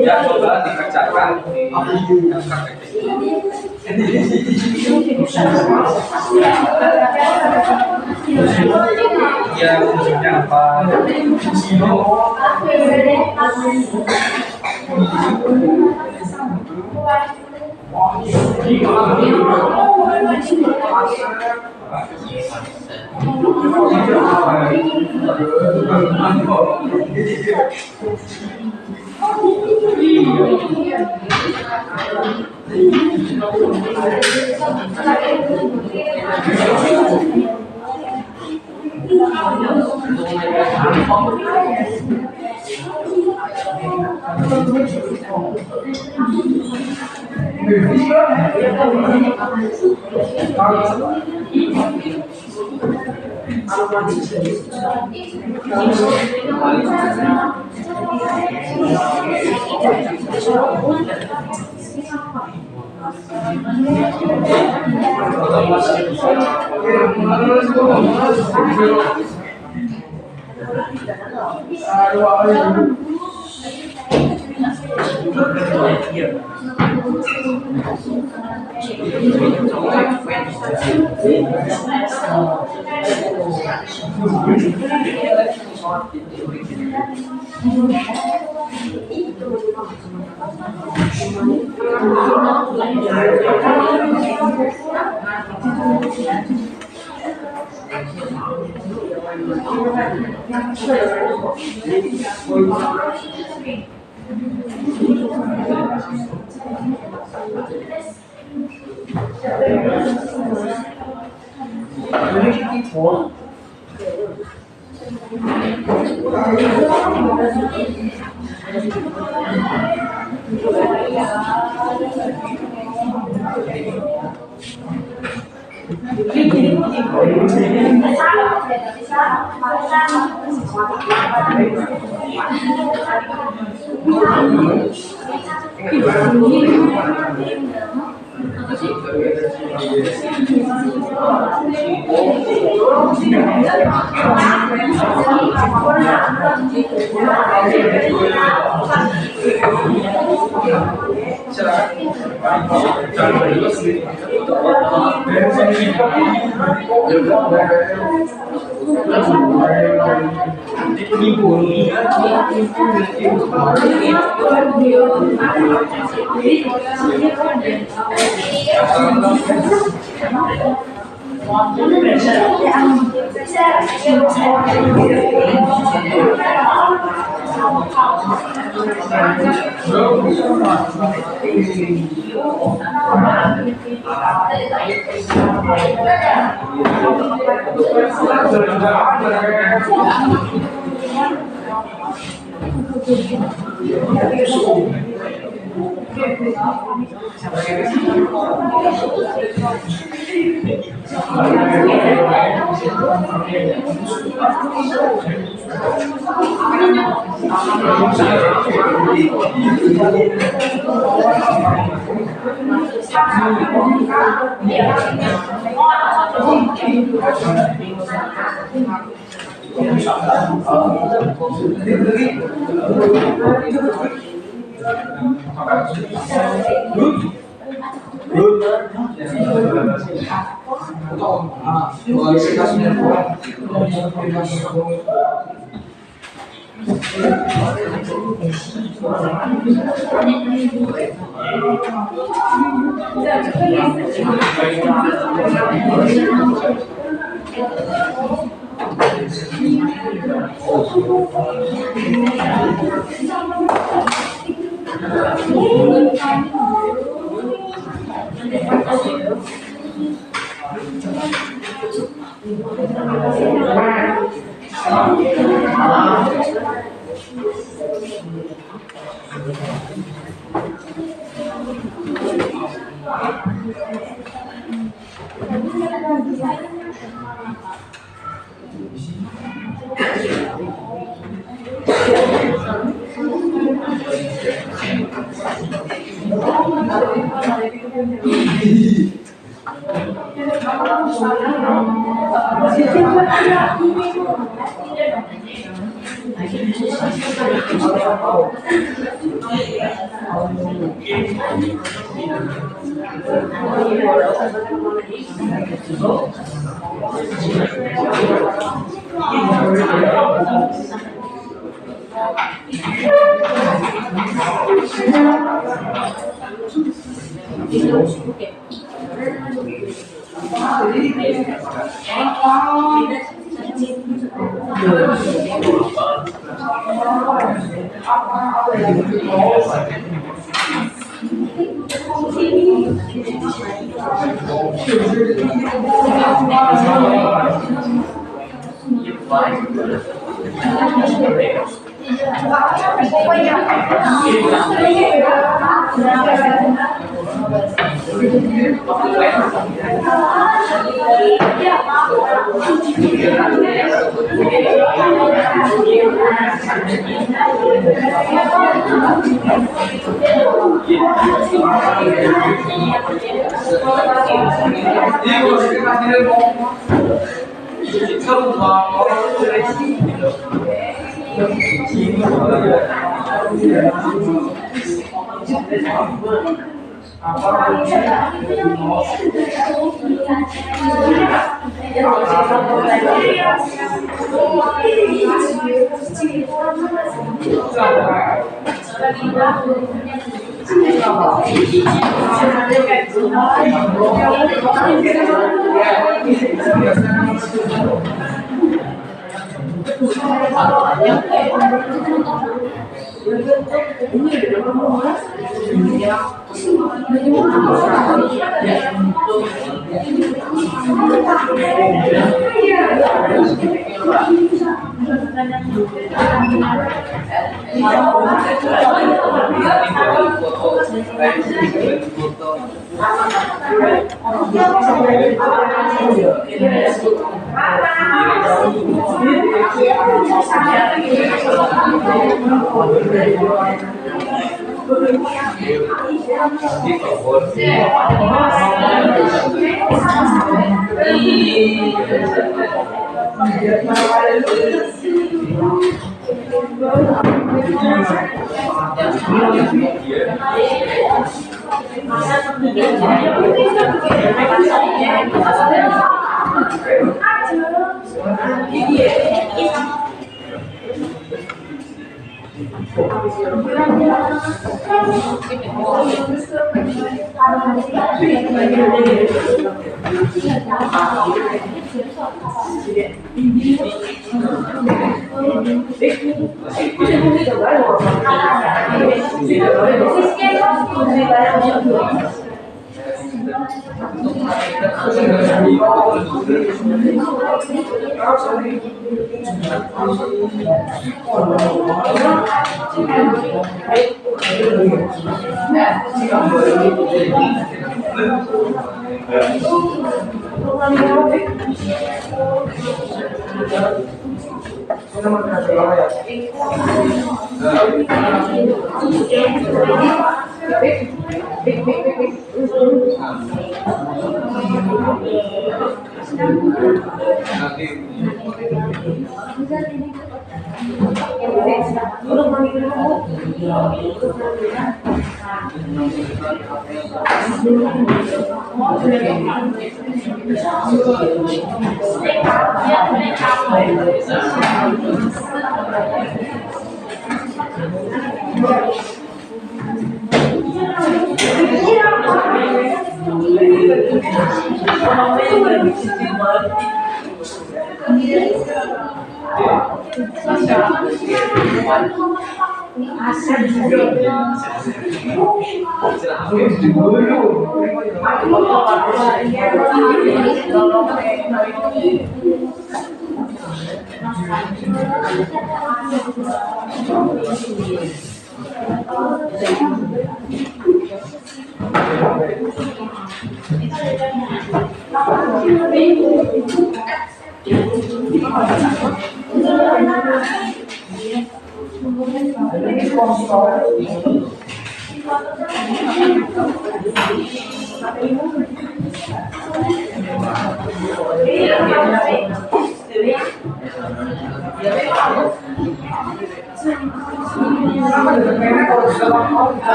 Ya coba dikerjakan ya fungsinya apa.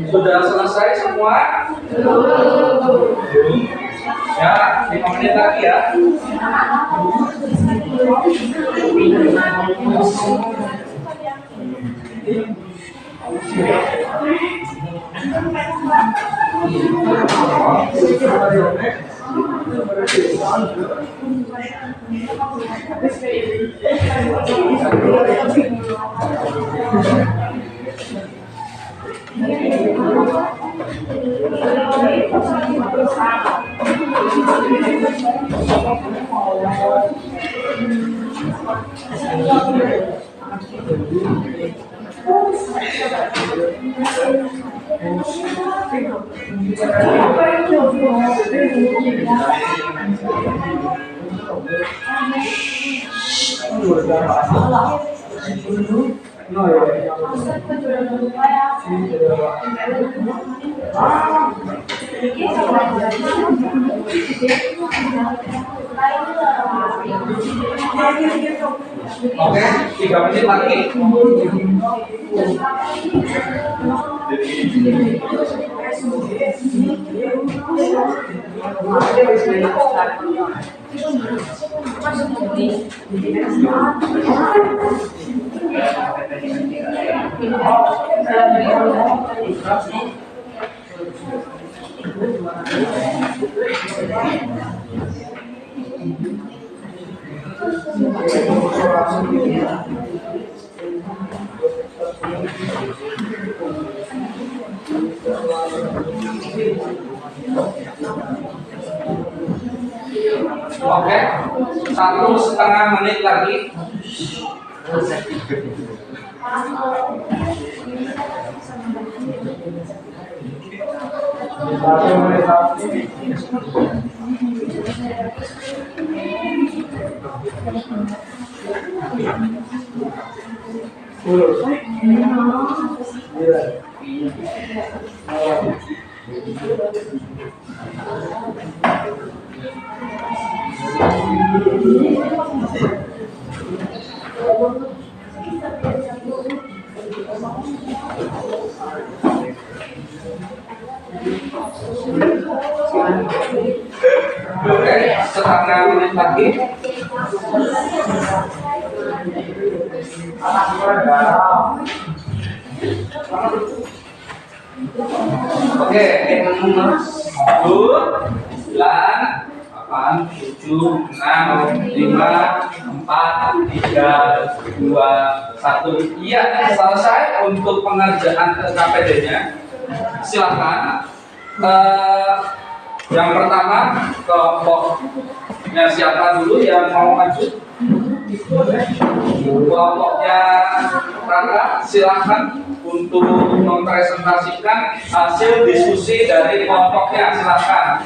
Sudah selesai semua? Ya, 5 menit lagi ya. Oke, 3 menit lagi. Oke, 1,5 menit lagi. Oke, setengah menit lagi. Oke, 10, 9, 8, 7, 6, 5, 4, 3, 2, 1. Iya, selesai untuk pengerjaan KPD-nya. Silakan. Yang pertama, kelompoknya siapa dulu yang mau maju? Kelompoknya Raka, silakan untuk mempresentasikan hasil diskusi dari kelompoknya, silakan.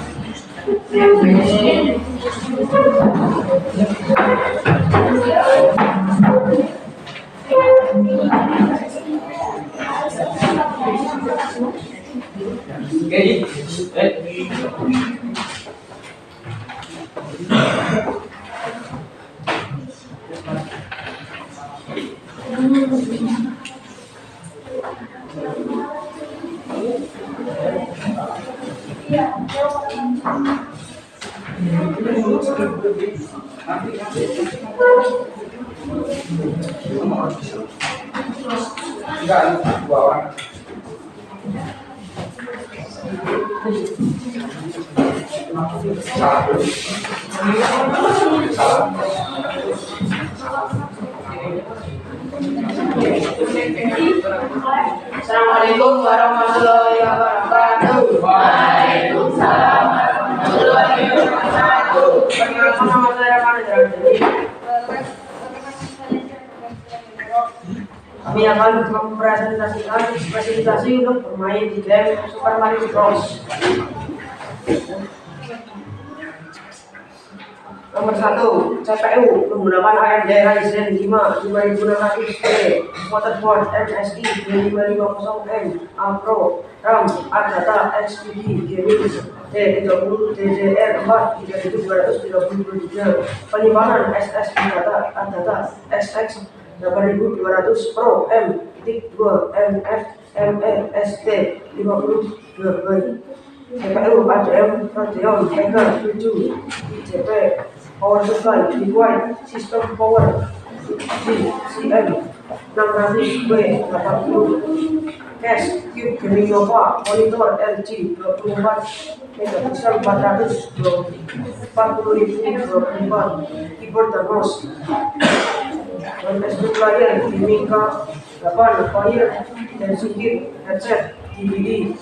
Enggak, 2 orang. Assalamualaikum warahmatullahi wabarakatuh. Waalaikumsalam warahmatullahi wabarakatuh. Perkenalkan nama saya Pandra Jadi. Kami akan mempresentasikan spesifikasi untuk bermain di game Super Mario Bros. Nomor 1, CPU menggunakan AMD Ryzen 5 5600K, motherboard MSI B550M A Pro, RAM ADATA XPD Gaming D30 DDR4 3232, penyimpanan SSD data ADATA SX 8200 Pro M.2 MFME ST 50 GB, CPU ADM Radeon Vega 7 IGP, power supply required system power CM 600W 80, cache Cube Gaming Nova, monitor LG 24 megapiksel 400/40.024, keyboard dan mouse, USB player gaming K8 Fire dan sedikit headset DVD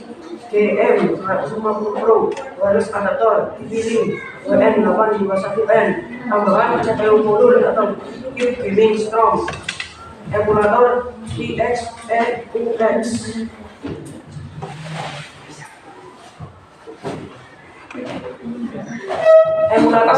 GM 150 Pro, wireless adaptor, TV-Link WN851N, tambahan CPU modul atau Cube Gaming Strong, emulator DXEUX. Emulator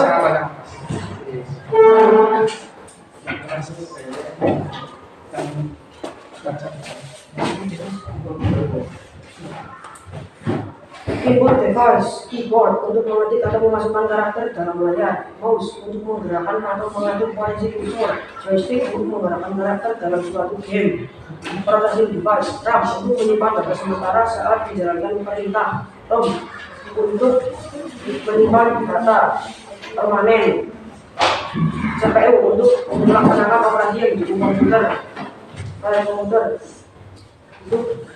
keyboard device, keyboard untuk mengetik atau memasukkan karakter dalam layar, mouse untuk menggerakkan atau mengatur posisi kursor, joystick untuk menggerakkan karakter dalam suatu game, processing device, RAM untuk menyimpan data sementara saat dijalankan perintah, ROM untuk menyimpan data permanen, CPU untuk melaksanakan operasi yang di komputer, untuk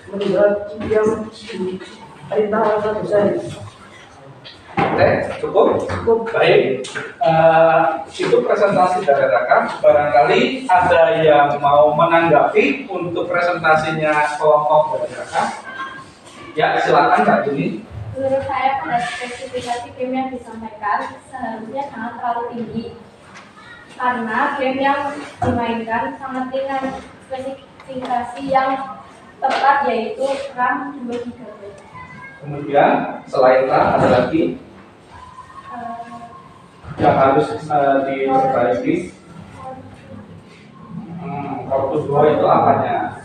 membuat yang perintah atau desain. Oke, cukup baik. Itu presentasi dari Raka. Barangkali ada yang mau menanggapi untuk presentasinya kelompok dari Raka. Ya, silakan Kak Juni. Menurut saya pada spesifikasi game yang disampaikan seharusnya sangat terlalu tinggi karena game yang dimainkan sangat dengan spesifikasi yang tepat yaitu RAM 2 GB. Kemudian selain RAM ada lagi yang harus diperbaiki. Output itu apanya?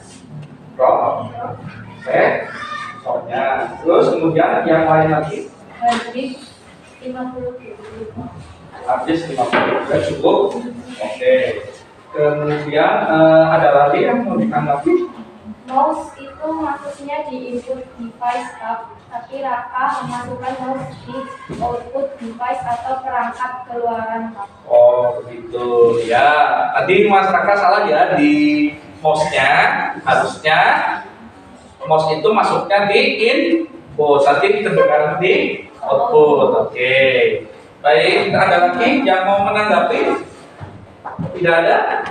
Prosesor-nya. Terus kemudian yang lain lagi? Habis 50 Habis 50 juga cukup. Oke. Kemudian ada lagi yang mau ditanggapi? Mouse itu maksudnya di input device tab, tapi Raka memasukkan mouse di output device atau perangkat keluaran tab. Oh begitu ya. Tadi Mas Raka salah ya di mouse-nya. Harusnya mouse itu masuknya di input, tadi terdengar di output. Oke. Baik, ada lagi yang mau menanggapi? Tidak ada?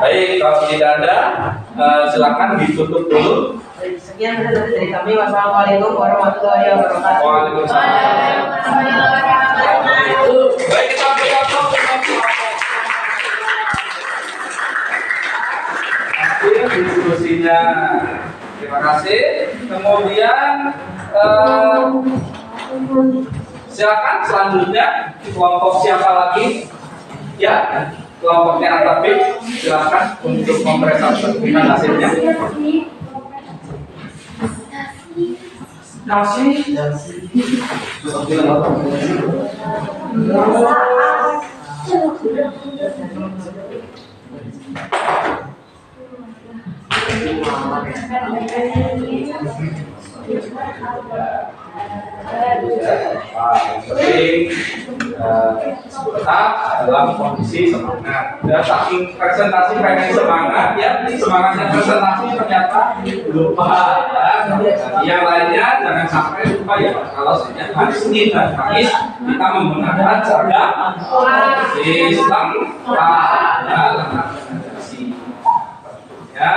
Baik, kalau tidak ada, silakan ditutup dulu. Sekian dari kami. Wassalamualaikum warahmatullahi wabarakatuh. Waalaikumsalam. Baik, kita berkata akhir diskusinya. Terima kasih. Kemudian silakan selanjutnya kelompok siapa lagi? Ya, kelompoknya Atabik, silakan untuk mempresentasikan hasilnya. Penting tetap dalam kondisi semangat. Dan saking presentasi pengen semangat, ya semangatnya presentasi ternyata lupa. Yang lainnya jangan sampai lupa ya. Kalau sejak hari Senin dan Kamis kita menggunakan seragam Islam dalam presentasi. Ya,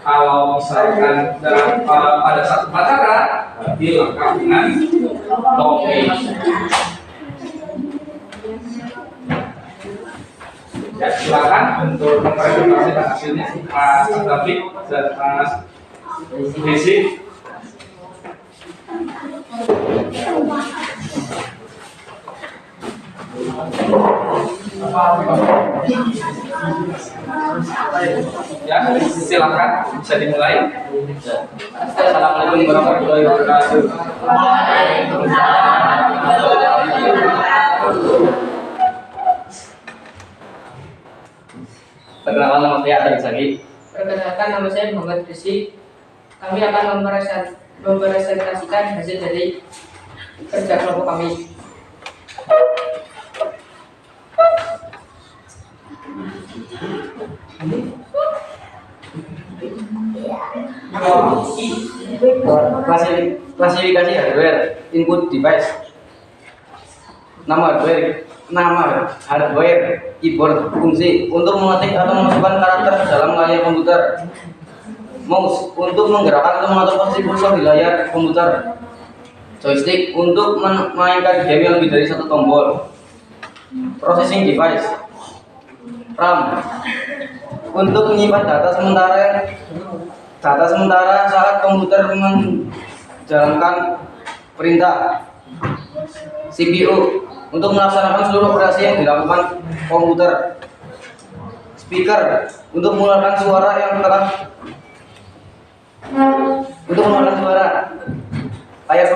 kalau misalkan pada satu acara berarti lengkap dengan topik. Ya, silakan untuk mempresentasikan hasilnya Mas David dan Mas Desi. Ya, silakan bisa dimulai. Assalamualaikum warahmatullahi wabarakatuh. Perkenalkan, nama saya Atabik Sagi. Perkenalkan, nama saya Muhammad Rizky. Kami akan mempresentasikan hasil dari kerja kelompok kami. Klasifikasi hardware input device. Nama hardware keyboard fungsi untuk mengetik atau memasukkan karakter ke dalam layar komputer. Mouse untuk menggerakkan atau mengatur posisi kursor di layar komputer. Joystick untuk memainkan game yang lebih dari satu tombol. Processing device. RAM untuk menyimpan data sementara saat komputer menjalankan perintah. CPU untuk melaksanakan seluruh operasi yang dilakukan komputer. Speaker untuk mengeluarkan suara layar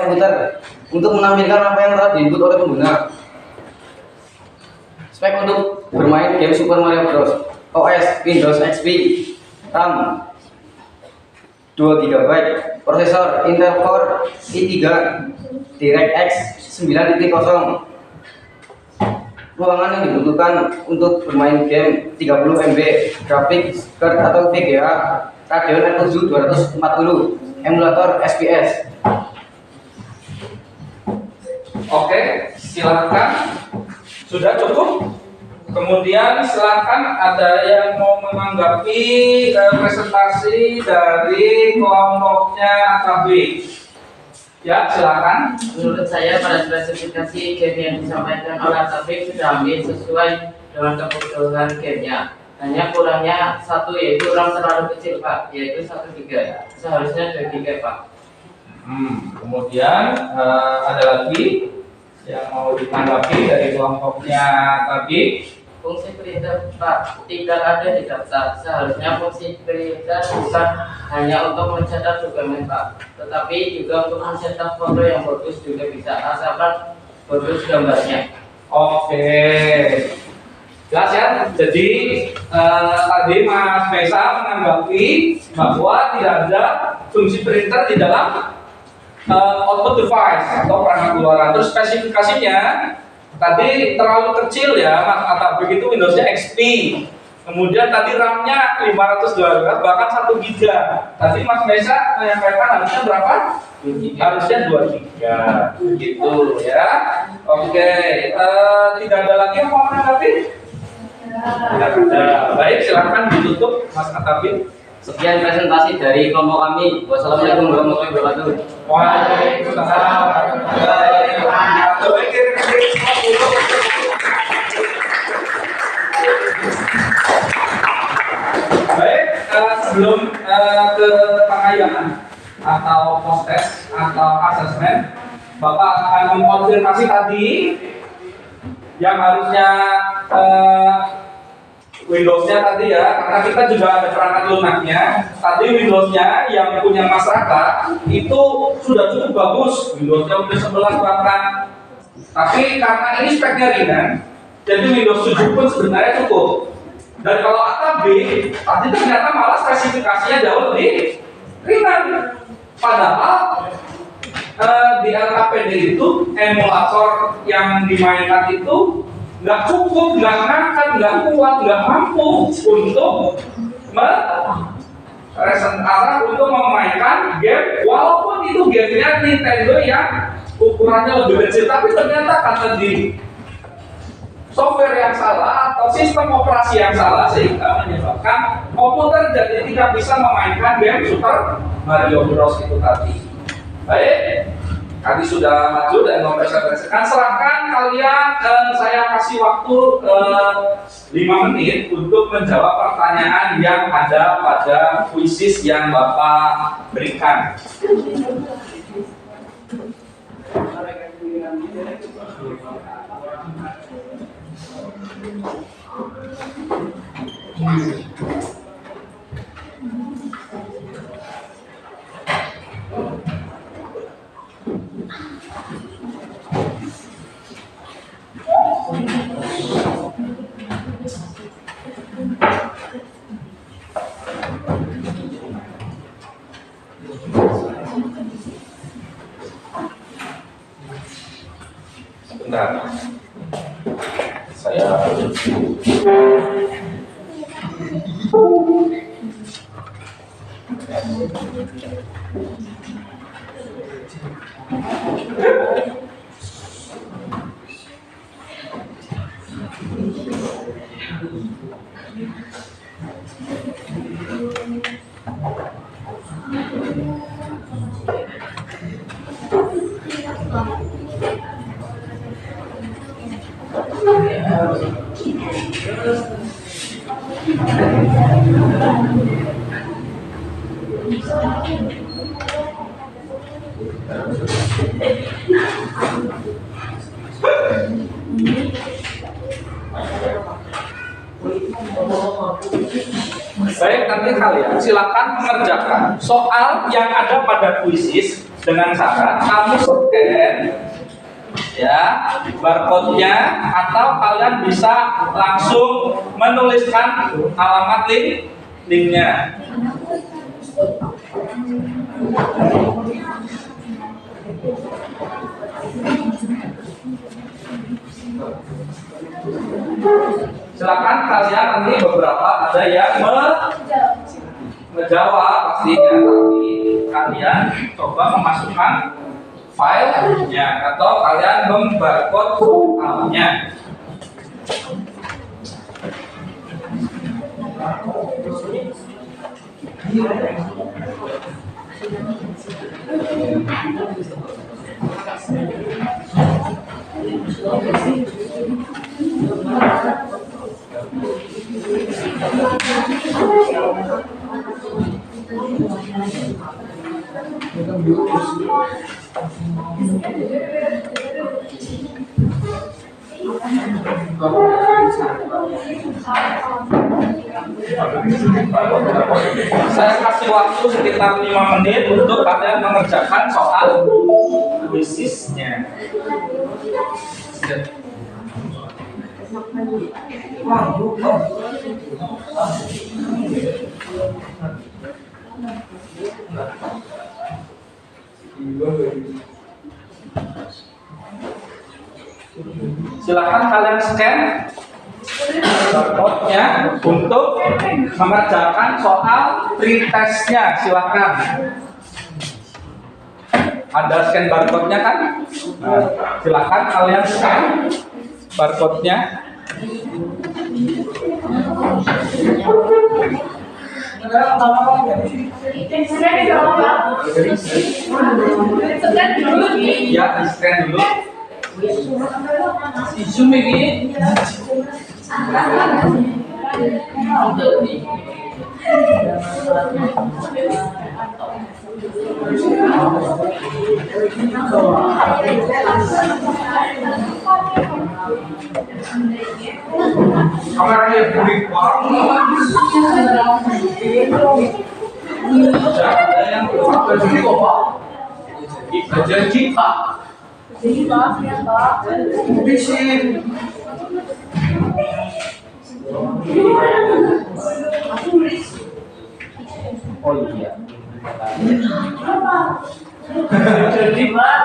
komputer untuk menampilkan apa yang telah diinput oleh pengguna. Spek untuk bermain game Super Mario Bros. OS Windows XP. RAM 2 GB. Prosesor Intel Core i3 DirectX 9.0. Ruangan yang dibutuhkan untuk bermain game 30 MB. Graphics card atau VGA Radeon R7 240. Emulator SPS. Oke, silakan. Sudah cukup? Kemudian silakan ada yang mau menanggapi presentasi dari kelompoknya Atabik. Ya, silakan. Menurut saya pada spesifikasi game yang disampaikan oleh Atabik sudah hampir sesuai dengan kebutuhan gamenya. Hanya kurangnya satu, yaitu RAM terlalu kecil Pak, yaitu 1 GB. Seharusnya 2 GB Pak. Kemudian ada lagi yang mau ditanggapi dari kelompoknya Atabik. fungsi printer Pak tidak ada di daftar. Seharusnya fungsi printer bukan hanya untuk mencetak dokumen Pak, tetapi juga untuk mencetak foto yang bagus juga bisa, asalkan bagus gambarnya. Oke, jelas ya. Jadi tadi Mas Mesa menanggapi bahwa tidak ada fungsi printer di dalam output device atau perangkat luaran. Terus spesifikasinya tadi terlalu kecil ya, Mas Atta. Begitu Windowsnya XP. Kemudian tadi RAM-nya 512 bahkan 1 GB. Tadi Mas Mesa menyampaikan harusnya berapa? Harusnya 2 GB. Gitu ya. Oke, tidak ada lagi yang mau menanggapi? Tidak ada. Baik, silakan ditutup Mas Atabin. Sekian presentasi dari kelompok kami. Wassalamualaikum warahmatullahi wabarakatuh. Waalaikumsalam warahmatullahi wabarakatuh. Baik, sebelum ke pengayaan atau post test atau asesmen, Bapak akan mengkonfirmasi tadi yang harusnya Windowsnya tadi ya, karena kita juga ada perangkat lunaknya. Tadi Windowsnya yang punya masyarakat itu sudah cukup bagus, Windowsnya udah 11 bahkan. Tapi karena ini speknya ringan, jadi Windows 7 pun sebenarnya cukup. Dan kalau ATB, tadi ternyata malah spesifikasinya jauh lebih ringan. Padahal di LKPD itu emulator yang dimainkan itu nggak cukup, nggak ngangkat, nggak kuat, nggak mampu untuk untuk memainkan game, walaupun itu gamenya Nintendo yang ukurannya lebih kecil. Tapi ternyata karena di software yang salah atau sistem operasi yang salah sehingga menyebabkan komputer jadi tidak bisa memainkan game Super Mario Bros itu tadi. Baik, tadi sudah maju dan mempresentasikan. Serahkan kalian, saya kasih waktu 5 menit untuk menjawab pertanyaan yang ada pada kuisis yang Bapak berikan. Sebentar, saya baik, nanti kalian silakan mengerjakan soal yang ada pada kuisis dengan syarat kamu scan ya barcode-nya, atau kalian bisa langsung menuliskan alamat linknya. Silakan kalian nanti beberapa ada yang menjawab pastinya, tapi kalian coba memasukkan filenya atau kalian membarcode soalnya. Saya kasih waktu sekitar 5 menit untuk kalian mengerjakan soal kuisisnya. Silakan kalian scan barcode-nya untuk mengerjakan soal pretestnya. Silakan. Ada scan barcode-nya kan? Nah, silakan kalian scan barcode-nya. Ya, di scan dulu. Zoom ini. Kameranya burik banget. Ada yang belajar kita. Bisin. Oh iya. Jadi Pak.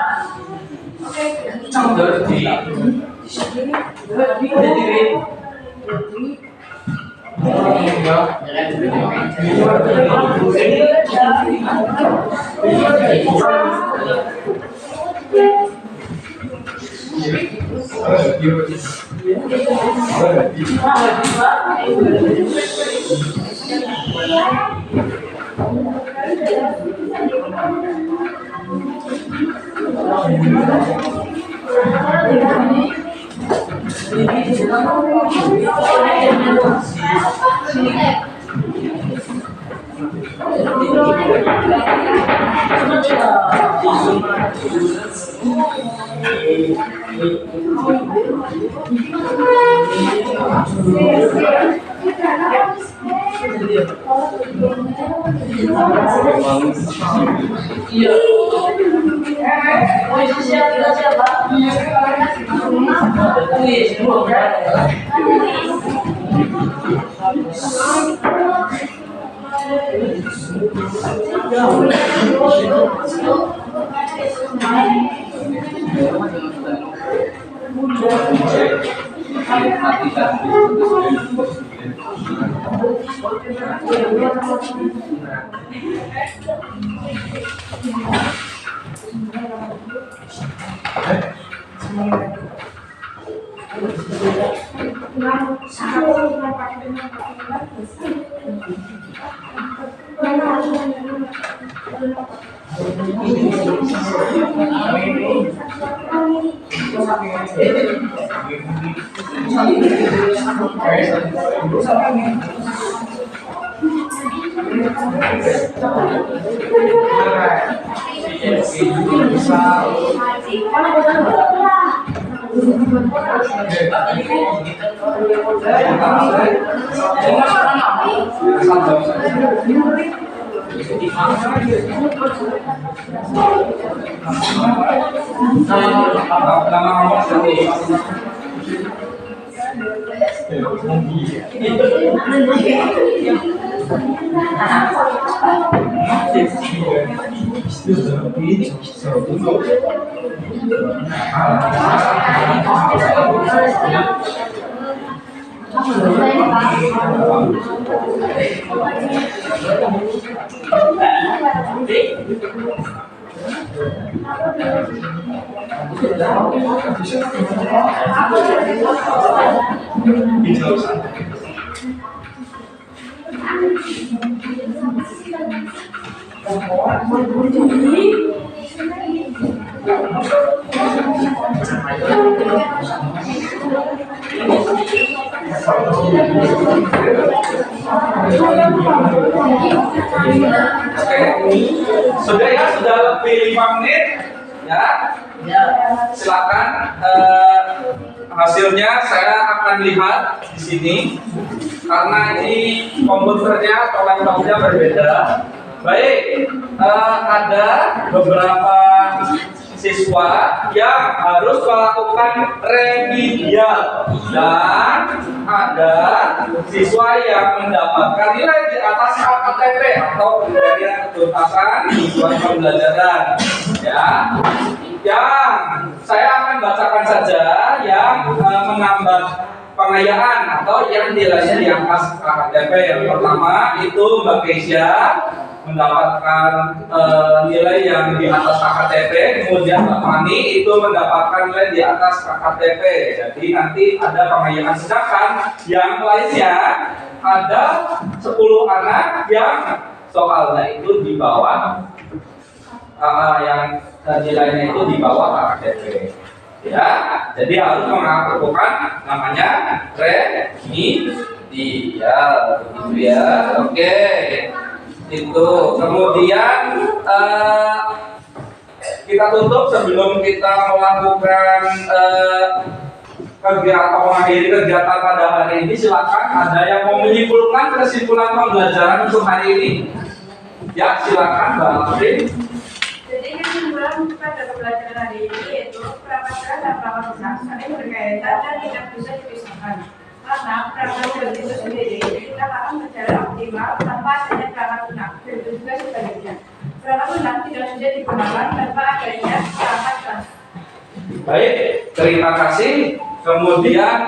Sudah ya, sudah lebih 5 menit ya. Ya. Silakan hasilnya saya akan lihat di sini karena ini komputernya atau laptopnya berbeda. Baik, ada beberapa siswa yang harus melakukan remedial dan ada siswa yang mendapatkan nilai di atas KKTP atau kriteria ketuntasan siswa pembelajaran. Ya, yang saya akan bacakan saja yang menambah pengayaan atau yang nilainya di atas KKTP. Yang pertama itu Mbak Keisha mendapatkan nilai yang di atas KKTP, kemudian Mbak Fani itu mendapatkan nilai di atas KKTP. Jadi nanti ada pengayaan, sedangkan yang lainnya ada 10 anak yang soalnya itu di bawah yang nilainya itu di bawah KKTP. Ya, jadi harus melakukan namanya remedial, begitu ya. Oke. Itu kemudian kita tutup sebelum kita melakukan kegiatan mengakhiri kegiatan pada hari ini. Silakan ada yang mau menyimpulkan kesimpulan pembelajaran untuk hari ini. Ya, silakan Mbak Afrin. Jadi kesimpulan pada pembelajaran hari ini yaitu perangkat keras dan perangkat lunak saling berkaitan dan tidak bisa dipisahkan. Karena perangkat keras itu sendiri tidak akan berjalan optimal tanpa adanya perangkat lunak, dan juga sebaliknya. Perangkat lunak tidak bisa digunakan tanpa adanya perangkat keras. Baik, terima kasih. Kemudian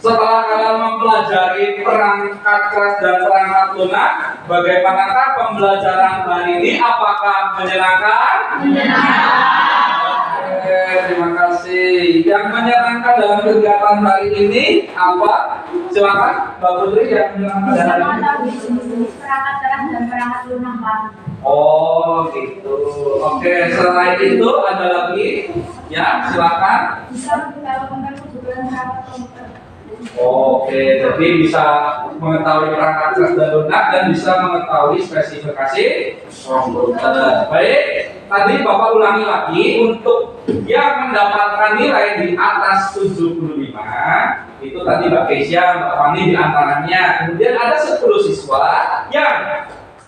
setelah kalian mempelajari perangkat keras dan perangkat lunak, bagaimanakah pembelajaran hari ini? Apakah menyenangkan? Menyenangkan. Terima kasih. Yang menyenangkan dalam kegiatan hari ini apa? Silakan Mbak Putri yang menyenangkan hari ini. Perangkat keras dan perangkat lunak, Pak. Oh gitu. Oke, selain itu ada lagi? Ya, silakan. Bisa kita lakukan kebutuhan perangkat komputer. Oke, jadi bisa mengetahui perangkat keras dan lunak dan bisa mengetahui spesifikasi komputer. Baik, tadi Bapak ulangi lagi untuk yang mendapatkan nilai di atas 75 itu tadi Mbak Keisha, Mbak Fani di antaranya. Kemudian ada 10 siswa yang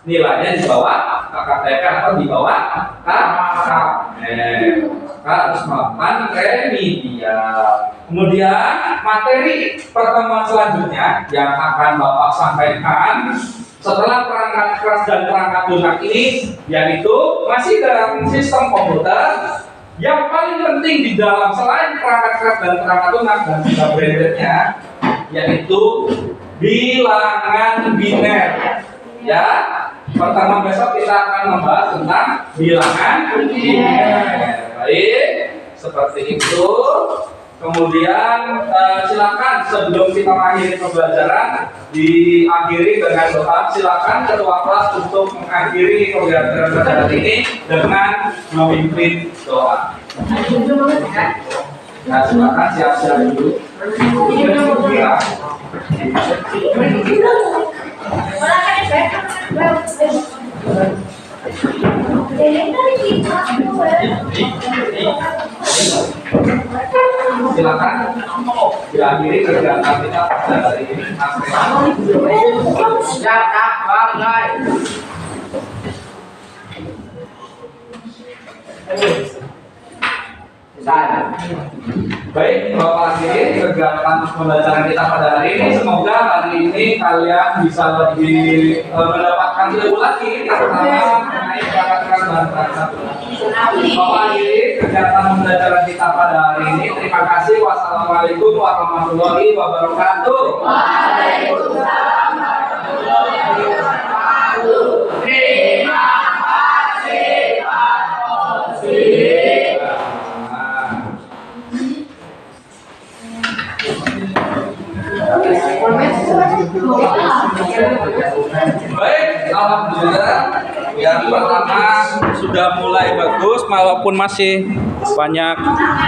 nilainya di bawah KKTP atau di bawah KKM. Harus melakukan remedial. Kemudian materi pertemuan selanjutnya yang akan Bapak sampaikan setelah perangkat keras dan perangkat lunak ini, yaitu masih dalam sistem komputer. Yang paling penting di dalam selain perangkat keras dan perangkat lunak dan juga brandednya, yaitu bilangan biner. Ya, pertemuan besok kita akan membahas tentang bilangan biner. Baik, seperti itu. Kemudian silakan sebelum kita mengakhiri pembelajaran diakhiri dengan doa. Silakan ketua kelas untuk mengakhiri kegiatan pada hari ini dengan memimpin doa. Nah, silakan siap-siap dulu. Ya. Silakan diakhiri kegiatan kita pada hari ini. Siap, Bang. Baik, Bapak akhiri kegiatan pembelajaran kita pada hari ini. Semoga hari ini kalian bisa lebih mendapatkan ilmu lagi terutama mengenai perangkat keras dan perangkat lunak. Bapak akhiri kegiatan pembelajaran kita pada hari ini. Terima kasih. Wassalamualaikum warahmatullahi wabarakatuh. Waalaikumsalam warahmatullahi wabarakatuh. Terima kasih, Pak Osi. Baik, alhamdulillah. Yang pertama sudah mulai bagus, walaupun masih banyak